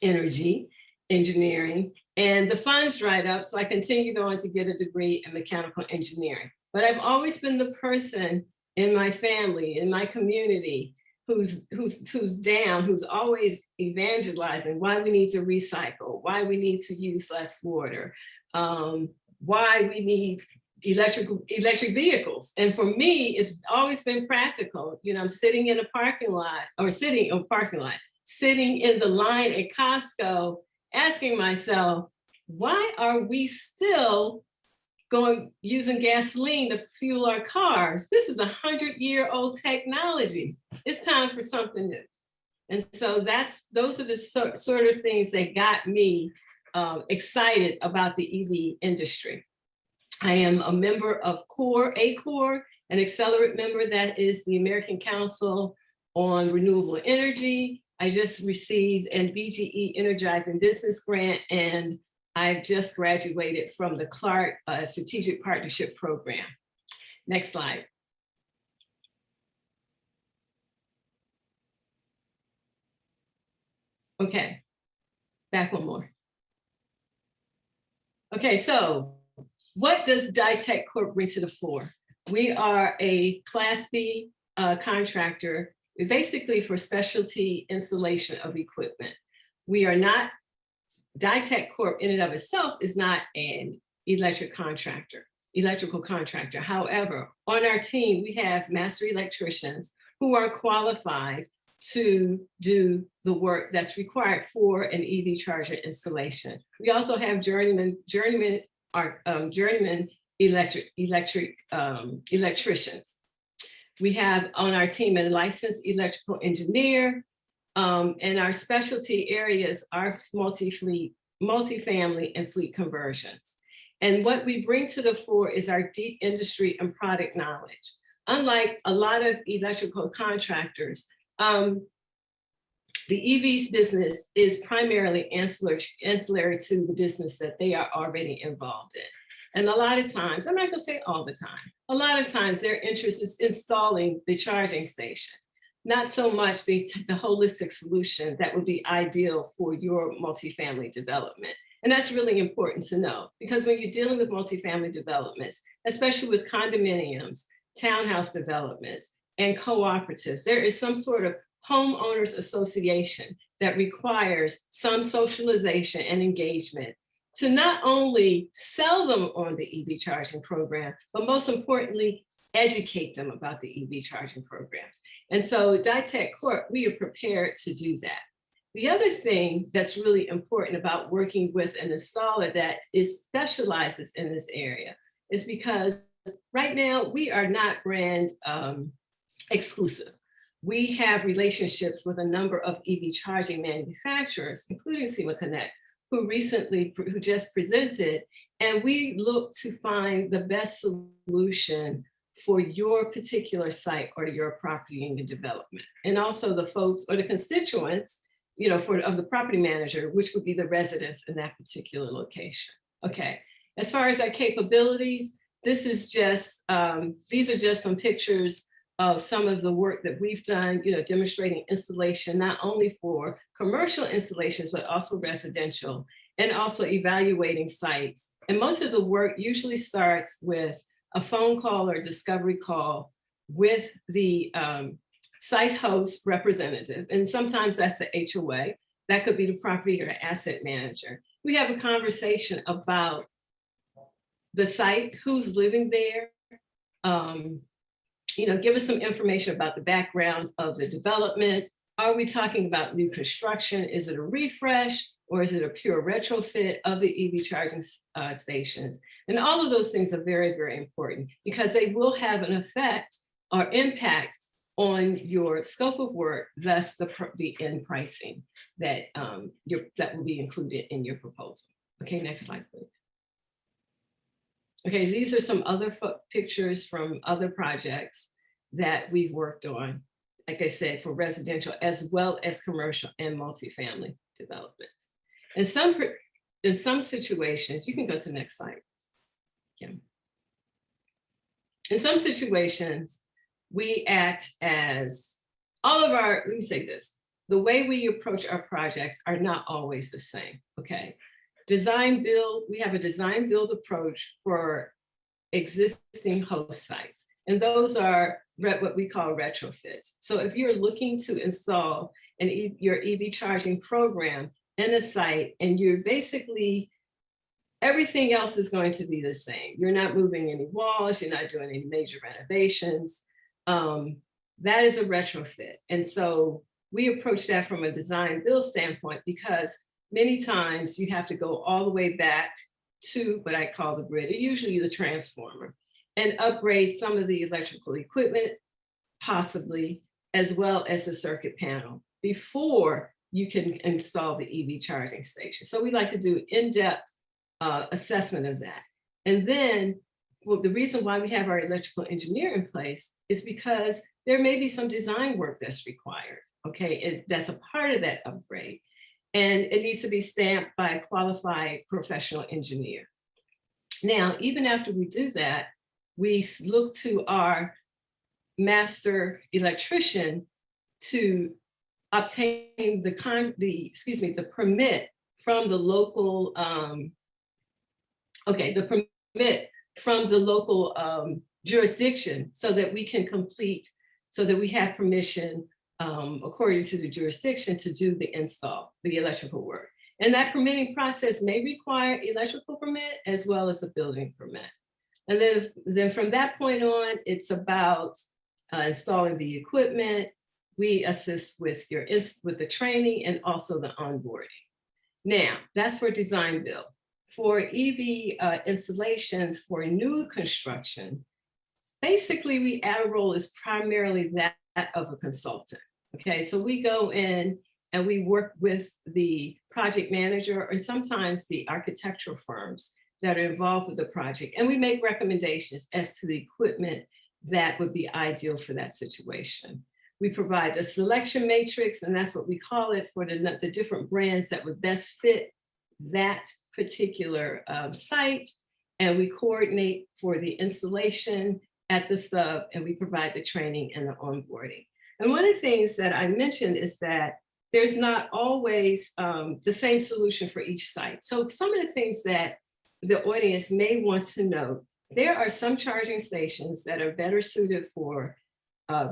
energy engineering, and the funds dried up. So I continued on to get a degree in mechanical engineering. But I've always been the person in my family, in my community, who's down, who's always evangelizing why we need to recycle, why we need to use less water, why we need electric vehicles. And for me, it's always been practical. I'm sitting in a parking lot, sitting in the line at Costco, asking myself, why are we still using gasoline to fuel our cars? This is 100-year-old technology. It's time for something new. And so those are the sort of things that got me excited about the EV industry. I am a member of ACORE, an accelerate member that is the American Council on Renewable Energy. I just received an BGE Energizing Business Grant, and I've just graduated from the Clark Strategic Partnership Program. Next slide. Okay, back one more. Okay, so what does Dytech Corp bring to the fore? We are a Class B contractor, basically for specialty installation of equipment. We are not, Dytech Corp in and of itself is not an electrical contractor. However, on our team, we have master electricians who are qualified to do the work that's required for an EV charger installation. We also have journeyman electricians. We have on our team a licensed electrical engineer, and our specialty areas are multifamily and fleet conversions. And what we bring to the fore is our deep industry and product knowledge. Unlike a lot of electrical contractors, the EV's business is primarily ancillary to the business that they are already involved in. And a lot of times, I'm not gonna say all the time, a lot of times their interest is installing the charging station, not so much the holistic solution that would be ideal for your multifamily development. And that's really important to know, because when you're dealing with multifamily developments, especially with condominiums, townhouse developments, and cooperatives, there is some sort of homeowners association that requires some socialization and engagement to not only sell them on the EV charging program, but most importantly, educate them about the EV charging programs. And so Dytech Corp, we are prepared to do that. The other thing that's really important about working with an installer that specializes in this area is because right now we are not brand exclusive. We have relationships with a number of EV charging manufacturers, including SemaConnect, who just presented, and we look to find the best solution for your particular site or your property and your development. And also the folks or the constituents, of the property manager, which would be the residents in that particular location. Okay, as far as our capabilities, these are just some pictures of some of the work that we've done, demonstrating installation, not only for commercial installations, but also residential, and also evaluating sites. And most of the work usually starts with a phone call or discovery call with the site host representative. And sometimes that's the HOA, that could be the property or asset manager. We have a conversation about the site, who's living there, give us some information about the background of the development. Are we talking about new construction? Is it a refresh, or is it a pure retrofit of the EV charging stations? And all of those things are very, very important, because they will have an effect or impact on your scope of work, thus the end pricing that will be included in your proposal. Okay, next slide, please. Okay, these are some other pictures from other projects that we've worked on, like I said, for residential as well as commercial and multifamily developments. In some situations, you can go to the next slide, Kim. In some situations, we act as let me say this, the way we approach our projects are not always the same, okay? Design build, we have a design build approach for existing host sites. And those are what we call retrofits. So if you're looking to install your EV charging program in a site, and you're basically, everything else is going to be the same. You're not moving any walls, you're not doing any major renovations. That is a retrofit. And so we approach that from a design build standpoint, because many times you have to go all the way back to what I call the grid, usually the transformer, and upgrade some of the electrical equipment, possibly, as well as the circuit panel before you can install the EV charging station. So we like to do in-depth assessment of that. And then, well, the reason why we have our electrical engineer in place is because there may be some design work that's required, okay? That's a part of that upgrade. And it needs to be stamped by a qualified professional engineer. Now, even after we do that, we look to our master electrician to obtain the permit from the local, jurisdiction, so that we can complete, so that we have permission according to the jurisdiction to do the install, the electrical work. And that permitting process may require electrical permit as well as a building permit. And then from that point on, it's about installing the equipment. We assist with the training and also the onboarding. Now, that's for design build. For EV installations for new construction, basically our role is primarily that of a consultant. Okay, so we go in and we work with the project manager and sometimes the architectural firms that are involved with the project, and we make recommendations as to the equipment that would be ideal for that situation. We provide the selection matrix, and that's what we call it, for the different brands that would best fit that particular site, and we coordinate for the installation at the sub, and we provide the training and the onboarding. And one of the things that I mentioned is that there's not always the same solution for each site. So some of the things that the audience may want to know, there are some charging stations that are better suited for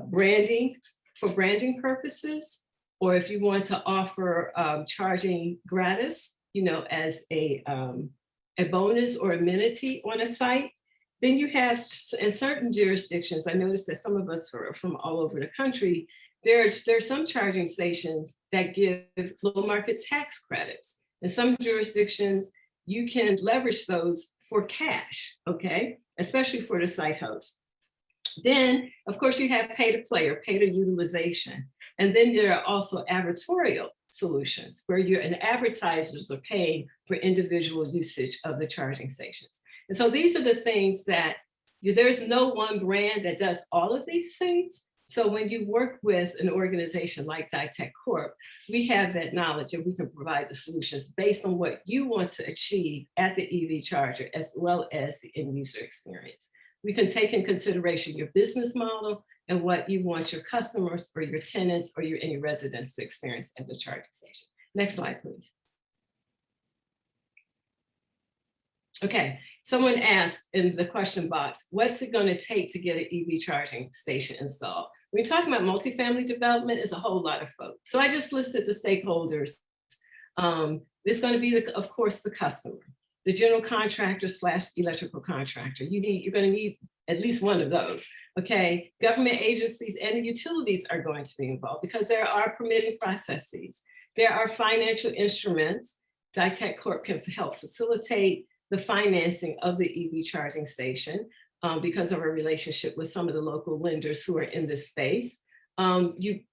branding purposes, or if you want to offer charging gratis, as a bonus or amenity on a site. Then you have, in certain jurisdictions, I noticed that some of us are from all over the country, there's some charging stations that give low market tax credits. In some jurisdictions, you can leverage those for cash, okay? Especially for the site host. Then, of course, you have pay to play or pay to utilization. And then there are also advertorial solutions where advertisers are paying for individual usage of the charging stations. And so these are the things that there's no one brand that does all of these things. So when you work with an organization like Ditech Corp, we have that knowledge and we can provide the solutions based on what you want to achieve at the EV charger, as well as the end user experience. We can take in consideration your business model and what you want your customers or your tenants or any residents to experience at the charging station. Next slide, please. Okay, someone asked in the question box, what's it going to take to get an EV charging station installed? When you're talking about multifamily development, it's a whole lot of folks. So I just listed the stakeholders. It's going to be, of course, the customer, the general contractor / electrical contractor. You're going to need at least one of those. Okay, government agencies and the utilities are going to be involved because there are permitting processes. There are financial instruments. Ditech Corp can help facilitate the financing of the EV charging station because of our relationship with some of the local lenders who are in this space.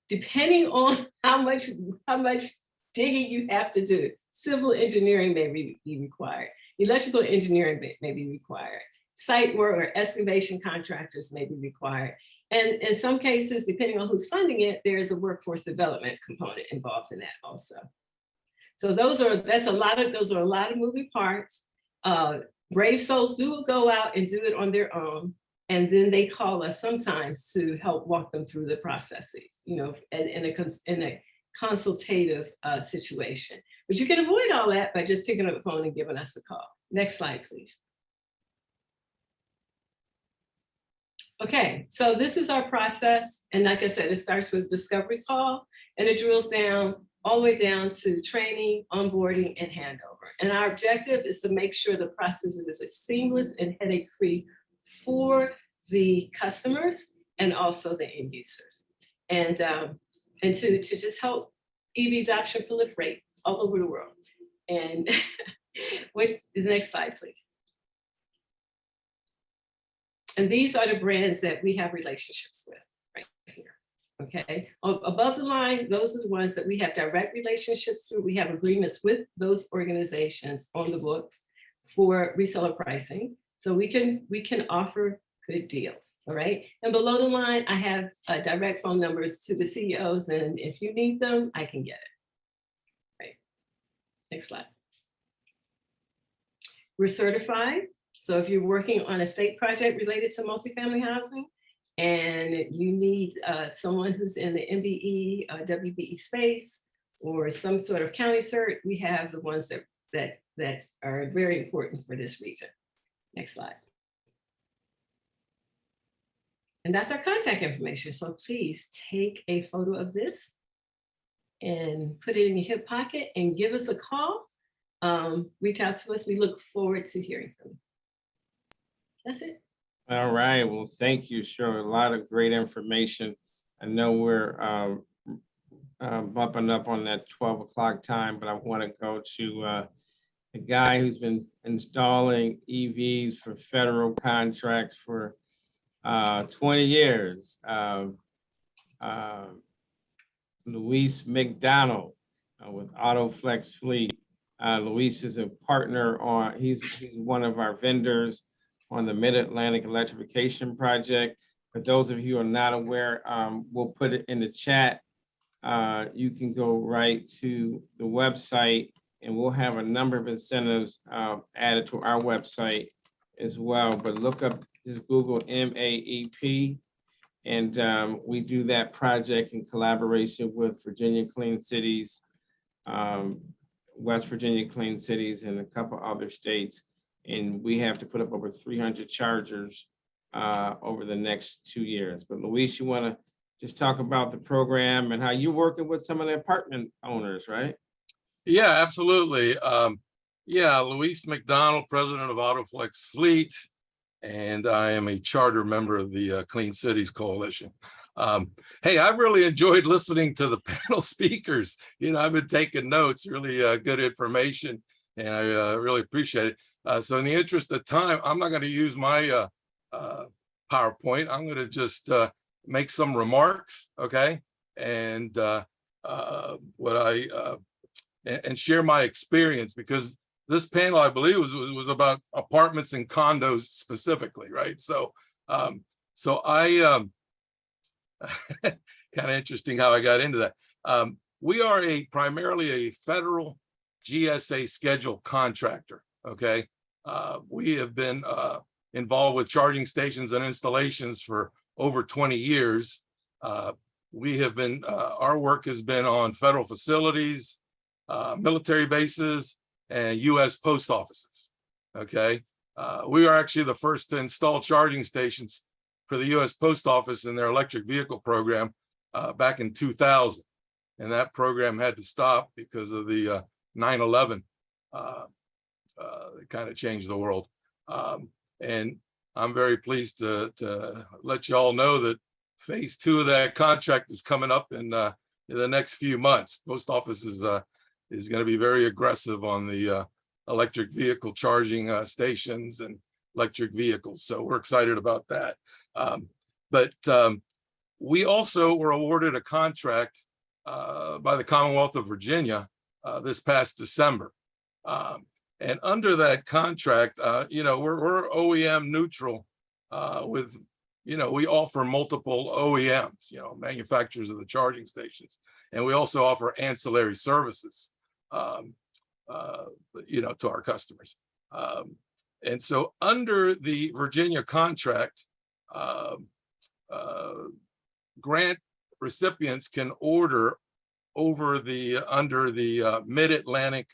Depending on how much digging you have to do, civil engineering may be required, electrical engineering may be required, site work or excavation contractors may be required. And in some cases, depending on who's funding it, there is a workforce development component involved in that also. So those are a lot of moving parts. Brave souls do go out and do it on their own, and then they call us sometimes to help walk them through the processes, in a consultative situation. But you can avoid all that by just picking up the phone and giving us a call. Next slide, please. Okay, so this is our process, and like I said, it starts with discovery call, and it drills down all the way down to training, onboarding, and handover. And our objective is to make sure the process is as seamless and headache-free for the customers and also the end users. And to just help EV adoption proliferate all over the world. And which, the next slide, please. And these are the brands that we have relationships with right here. Okay, above the line, those are the ones that we have direct relationships through. We have agreements with those organizations on the books for reseller pricing. So we can offer good deals, all right? And below the line, I have direct phone numbers to the CEOs, and if you need them, I can get it. Right, next slide. We're certified. So if you're working on a state project related to multifamily housing, and you need someone who's in the MBE, WBE space, or some sort of county cert, we have the ones that are very important for this region. Next slide. And that's our contact information. So please take a photo of this and put it in your hip pocket and give us a call. Reach out to us. We look forward to hearing from you. That's it. All right, well, thank you, Cheryl. A lot of great information. I know we're bumping up on that 12 o'clock time, but I want to go to the guy who's been installing EVs for federal contracts for 20 years. Luis McDonald with AutoFlex Fleet. Luis is a partner on, he's one of our vendors on the Mid-Atlantic Electrification Project. For those of you who are not aware, we'll put it in the chat. You can go right to the website and we'll have a number of incentives added to our website as well. But look up, just Google MAEP, and we do that project in collaboration with Virginia Clean Cities, West Virginia Clean Cities, and a couple other states. And we have to put up over 300 chargers over the next 2 years. But Luis, you want to just talk about the program and how you're working with some of the apartment owners, right? Yeah, absolutely. Yeah, Luis McDonald, president of AutoFlex Fleet, and I am a charter member of the Clean Cities Coalition. Hey, I've really enjoyed listening to the panel speakers. You know, I've been taking notes, really good information, and I really appreciate it. So in the interest of time, I'm not going to use my PowerPoint. I'm going to just make some remarks, okay? And and share my experience, because this panel, I believe, was about apartments and condos specifically, right? So, so I kind of interesting how I got into that. We are primarily a federal GSA schedule contractor. Okay, we have been involved with charging stations and installations for over 20 years. We have been, our work has been on federal facilities, military bases, and US post offices. Okay, we are actually the first to install charging stations for the US Post Office in their electric vehicle program back in 2000. And that program had to stop because of the 9/11. It kind of changed the world. And I'm very pleased to let you all know that phase 2 of that contract is coming up in the next few months. Post Office is going to be very aggressive on the electric vehicle charging stations and electric vehicles. So we're excited about that. But we also were awarded a contract by the Commonwealth of Virginia this past December. And under that contract, you know, we're OEM neutral with, you know, we offer multiple OEMs, you know, manufacturers of the charging stations. And we also offer ancillary services, you know, to our customers. And so under the Virginia contract, grant recipients can order over under the Mid-Atlantic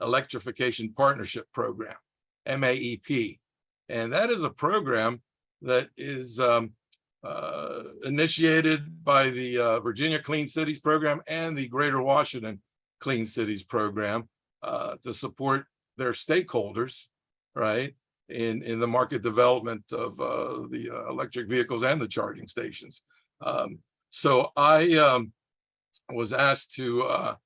Electrification Partnership Program, MAEP. And that is a program that is initiated by the Virginia Clean Cities Program and the Greater Washington Clean Cities Program to support their stakeholders, right, in the market development of the electric vehicles and the charging stations. So I was asked to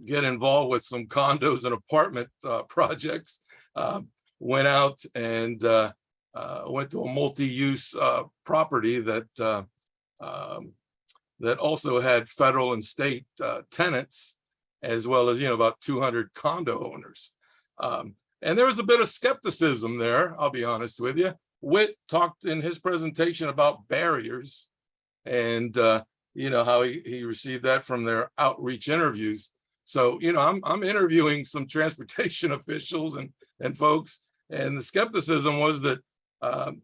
get involved with some condos and apartment projects. Went out and went to a multi-use property that that also had federal and state tenants, as well as, about 200 condo owners. And there was a bit of skepticism there, I'll be honest with you. Whit talked in his presentation about barriers and, how he received that from their outreach interviews. So, I'm interviewing some transportation officials and folks, and the skepticism was that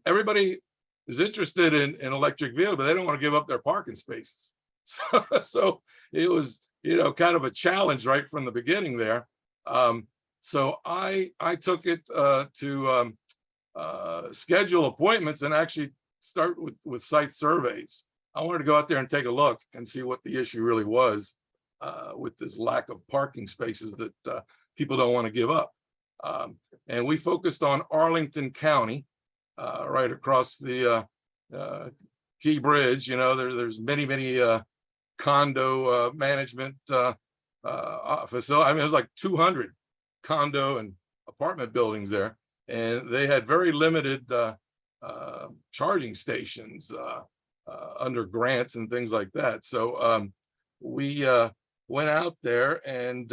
everybody is interested in electric vehicles, but they don't want to give up their parking spaces. So it was, kind of a challenge right from the beginning there. So I took it to schedule appointments and actually start with site surveys. I wanted to go out there and take a look and see what the issue really was with this lack of parking spaces that people don't want to give up. And we focused on Arlington County, right across the Key Bridge. There's many condo management facility. I mean, there's like 200 condo and apartment buildings there, and they had very limited charging stations under grants and things like that. So we went out there and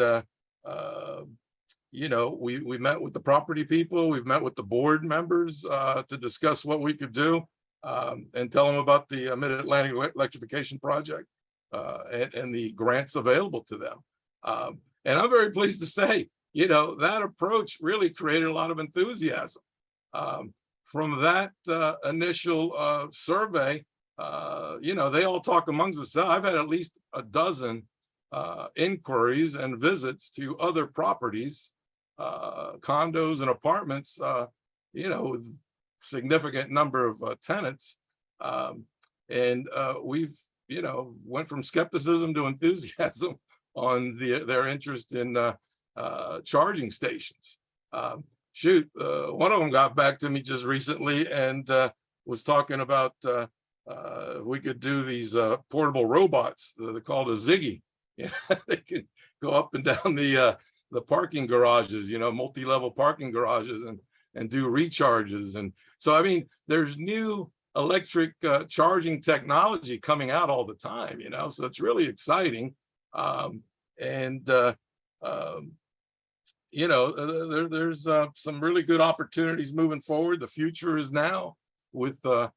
we met with the property people. We've met with the board members to discuss what we could do and tell them about the Mid-Atlantic Electrification Project and the grants available to them. And I'm very pleased to say, that approach really created a lot of enthusiasm. From that initial survey, they all talk amongst themselves. I've had at least a dozen inquiries and visits to other properties, condos and apartments, with significant number of tenants. And we've, went from skepticism to enthusiasm on their interest in charging stations. One of them got back to me just recently and was talking about we could do these portable robots. They're called a Ziggy. They can go up and down the parking garages, multi-level parking garages and do recharges. And so, I mean, there's new electric charging technology coming out all the time, so it's really exciting. There's some really good opportunities moving forward. The future is now with the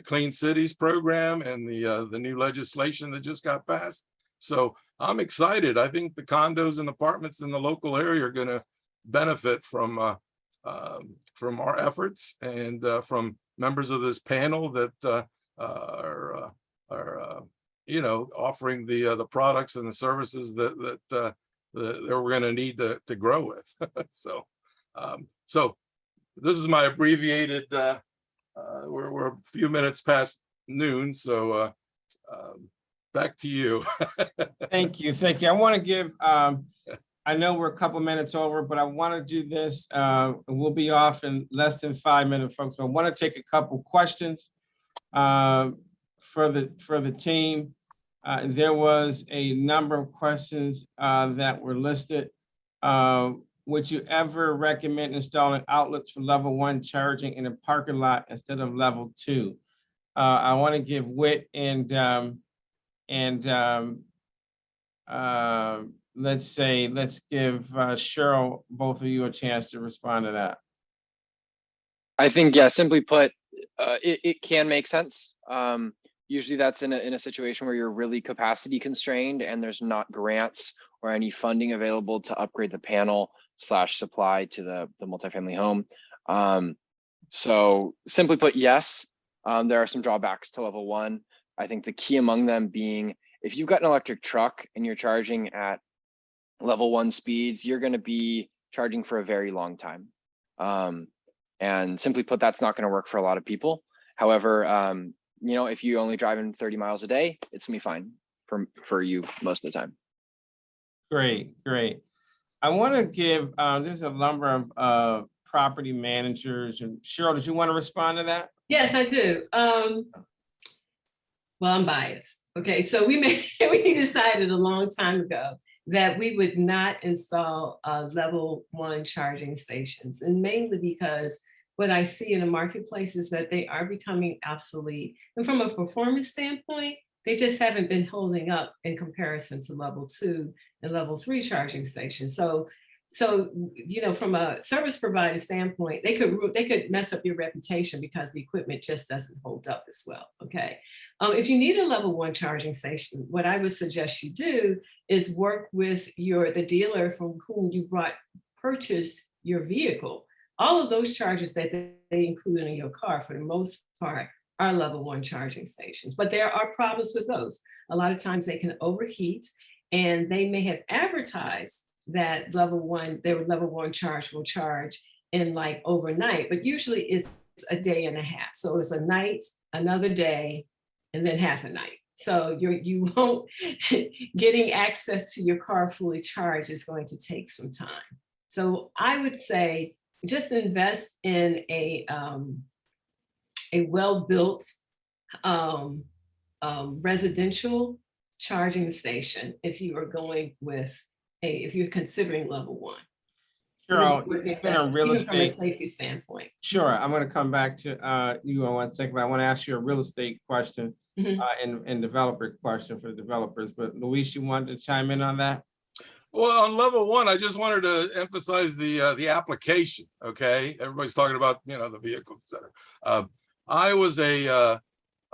Clean Cities program and the new legislation that just got passed. So I'm excited. I think the condos and apartments in the local area are going to benefit from our efforts and from members of this panel that are offering the products and the services that we're going to need to grow with. So this is my abbreviated. We're a few minutes past noon, so back to you. Thank you. I want to give, I know we're a couple minutes over, but I want to do this. We'll be off in less than 5 minutes, folks, but I want to take a couple questions for the team. There was a number of questions that were listed. Would you ever recommend installing outlets for level 1 charging in a parking lot instead of level 2? I want to give Whit and let's give Cheryl, both of you, a chance to respond to that. I think, yeah, simply put, it can make sense. Usually that's in a situation where you're really capacity constrained and there's not grants or any funding available to upgrade the panel / supply to the multifamily home. So simply put, yes, there are some drawbacks to level 1. I think the key among them being, if you've got an electric truck and you're charging at level 1 speeds, you're going to be charging for a very long time. And simply put, that's not going to work for a lot of people. However, if you only drive in 30 miles a day, it's gonna be fine for you most of the time. Great. I want to give, there's a number of property managers, and Cheryl, did you want to respond to that? Yes, I do. Well, I'm biased. Okay, so we decided a long time ago that we would not install level 1 charging stations, and mainly because what I see in the marketplace is that they are becoming obsolete. And from a performance standpoint, they just haven't been holding up in comparison to level 2 and level 3 charging stations. So, from a service provider standpoint, they could mess up your reputation because the equipment just doesn't hold up as well. Okay. If you need a level 1 charging station, what I would suggest you do is work with the dealer from whom you purchase your vehicle. All of those chargers that they include in your car, for the most part, are level 1 charging stations. But there are problems with those. A lot of times they can overheat, and they may have advertised that their level 1 charge will charge in like overnight, but usually it's a day and a half. So it's a night, another day, and then half a night. So you won't, getting access to your car fully charged is going to take some time. So I would say just invest in a well-built residential charging station if you are going with if you're considering level 1. Cheryl, you've been in real Even from a estate. safety standpoint. Sure, I'm going to come back to you in 1 second, but I want to ask you a real estate question Mhm. and developer question for the developers. But Luis, you wanted to chime in on that? Well, on level 1, I just wanted to emphasize the application. Okay, everybody's talking about the vehicle, etc.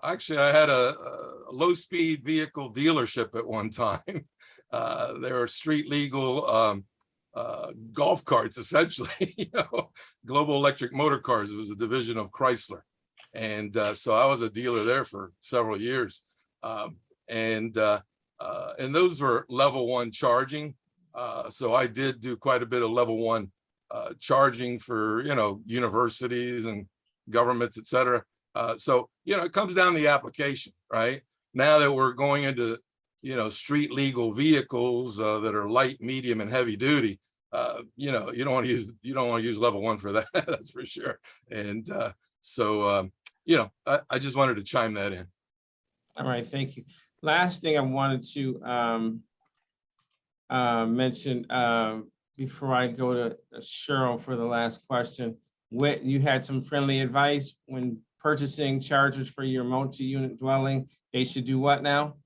Actually, I had a low-speed vehicle dealership at one time. They were street legal golf carts, essentially. Global Electric Motor Cars. It was a division of Chrysler, and so I was a dealer there for several years. And those were level 1 charging. So I did do quite a bit of level 1 charging for universities and governments, etc. So it comes down to the application, right? Now that we're going into street legal vehicles that are light, medium, and heavy duty, you don't want to use level 1 for that. That's for sure. And I just wanted to chime that in. All right, thank you. Last thing I wanted to mention before I go to Cheryl for the last question. You had some friendly advice when purchasing chargers for your multi-unit dwelling. They should do what now?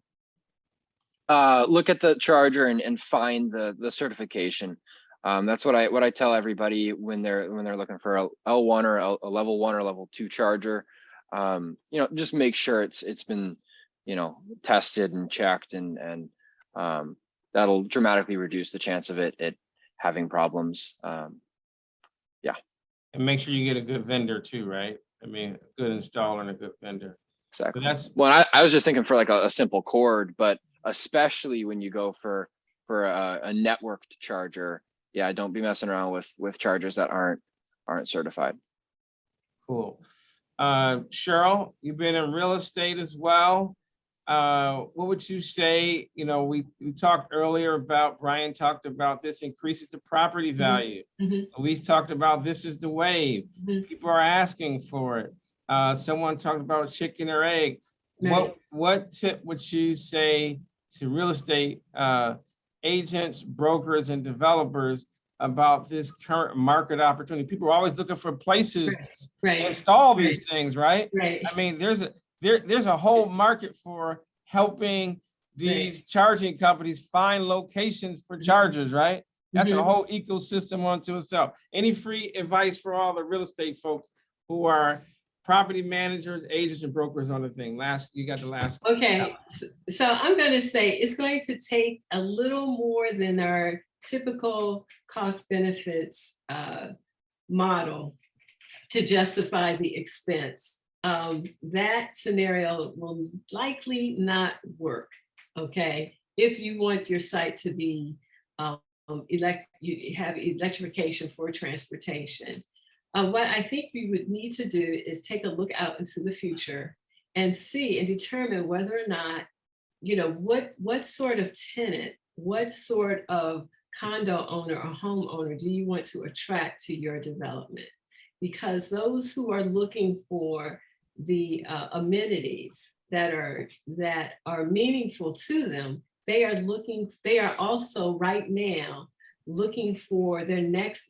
Look at the charger and find the certification. That's what I tell everybody when they're looking for a L1 or a level 1 or level 2 charger. Just make sure it's been tested and checked, and that'll dramatically reduce the chance of it having problems. And make sure you get a good vendor too, right? I mean, a good installer and a good vendor. Exactly. So that's well, I was just thinking for like a simple cord, but especially when you go for a networked charger, yeah, don't be messing around with chargers that aren't certified. cool. Cheryl, you've been in real estate as well. What would you say? We talked earlier about, Brian talked about this increases the property value. Mhm. Luis talked about this is the wave. Mhm. People are asking for it. Someone talked about chicken or egg. Right. What tip would you say to real estate agents, brokers, and developers about this current market opportunity? People are always looking for places to Right. install these things, right? Right. I mean, there's a whole market for helping these charging companies find locations for chargers, right? That's a whole ecosystem unto itself. Any free advice for all the real estate folks who are property managers, agents, and brokers on the thing? You got the last. Okay, so I'm going to say it's going to take a little more than our typical cost benefits model to justify the expense. That scenario will likely not work, okay? If you want your site to be you have electrification for transportation. What I think we would need to do is take a look out into the future and see and determine whether or not, what sort of tenant, what sort of condo owner or homeowner do you want to attract to your development? Because those who are looking for the amenities that are meaningful to them, they are also right now looking for their next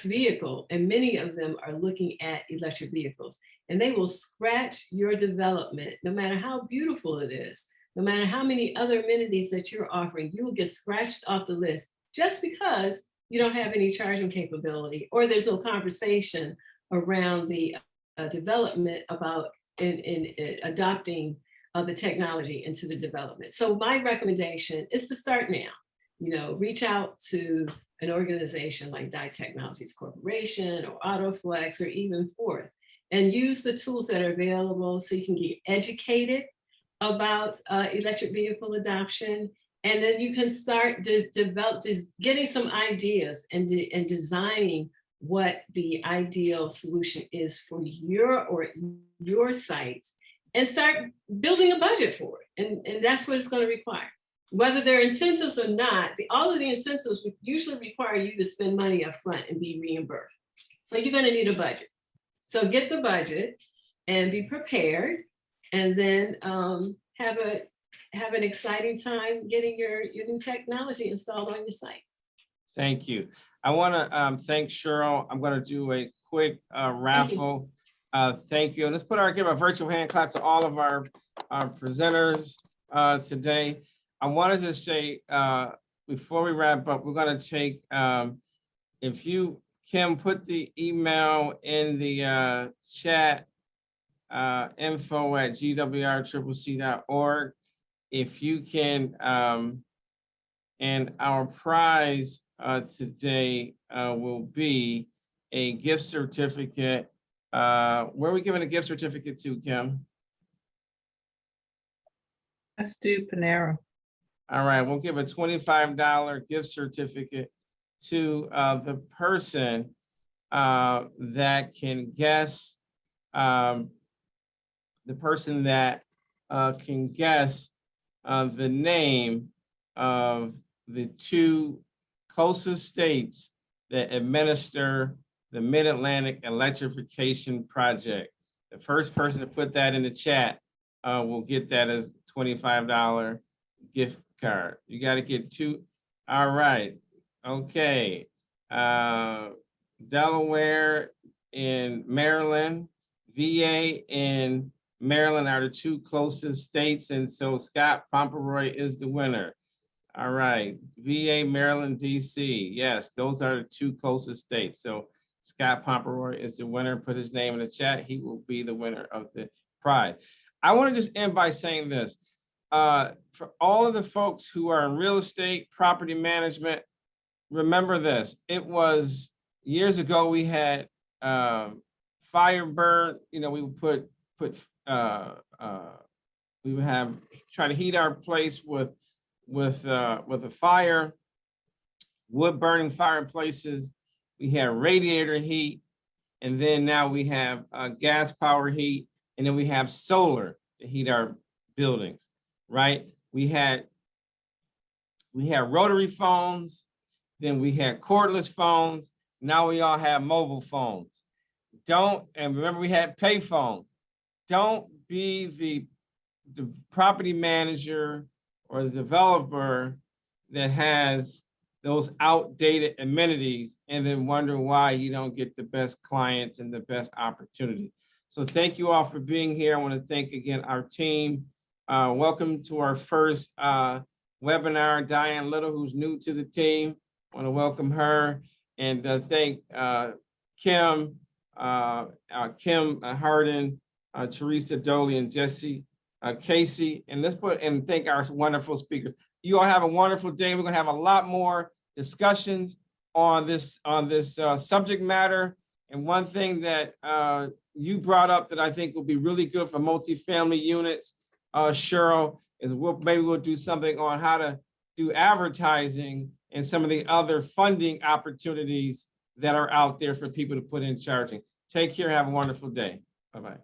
vehicle. And many of them are looking at electric vehicles, and they will scratch your development, no matter how beautiful it is, no matter how many other amenities that you're offering, you will get scratched off the list just because you don't have any charging capability, or there's no conversation around the development about in adopting the technology into the development. So my recommendation is to start now. Reach out to an organization like Dye Technologies Corporation or AutoFlex or even Forth, and use the tools that are available so you can get educated about electric vehicle adoption. And then you can start getting some ideas and designing what the ideal solution is for your site, and start building a budget for it. And that's what it's going to require. Whether there are incentives or not, all of the incentives would usually require you to spend money up front and be reimbursed. So you're going to need a budget. So get the budget and be prepared, and then have an exciting time getting your new technology installed on your site. Thank you. I want to thank Cheryl. I'm going to do a quick raffle. Thank you. Let's give a virtual hand clap to all of our presenters today. I wanted to say, before we wrap up, we're going to take, if you, Kim, put the email in the chat, info@gwrccc.org. If you can, and our prize today will be a gift certificate. Where are we giving a gift certificate to, Kim? Let's do Panera. All right, we'll give a $25 gift certificate to the person that can guess, the name of the two closest states that administer the Mid-Atlantic Electrification Project. The first person to put that in the chat will get that as $25 gift card. You got to get two. All right. Okay. Delaware and Maryland, VA and Maryland are the two closest states. And so Scott Pomeroy is the winner. All right. VA, Maryland, DC. Yes, those are the two closest states. So Scott Pomeroy is the winner. Put his name in the chat. He will be the winner of the prize. I want to just end by saying this. For all of the folks who are in real estate, property management, remember this. It was years ago we had fire burn. We would we would try to heat our place with a fire, wood burning fireplaces. We had radiator heat, and then now we have gas power heat, and then we have solar to heat our buildings. Right? We had rotary phones, then we had cordless phones. Now we all have mobile phones. And remember we had pay phones. Don't be the property manager or the developer that has those outdated amenities and then wonder why you don't get the best clients and the best opportunity. So thank you all for being here. I want to thank again our team. Welcome to our first webinar, Diane Little, who's new to the team. I want to welcome her and thank Kim Harden, Teresa Doley, and Jesse Casey. And thank our wonderful speakers. You all have a wonderful day. We're going to have a lot more discussions on this subject matter. And one thing that you brought up that I think will be really good for multifamily units, Cheryl, is maybe we'll do something on how to do advertising and some of the other funding opportunities that are out there for people to put in charging. Take care. Have a wonderful day. Bye-bye.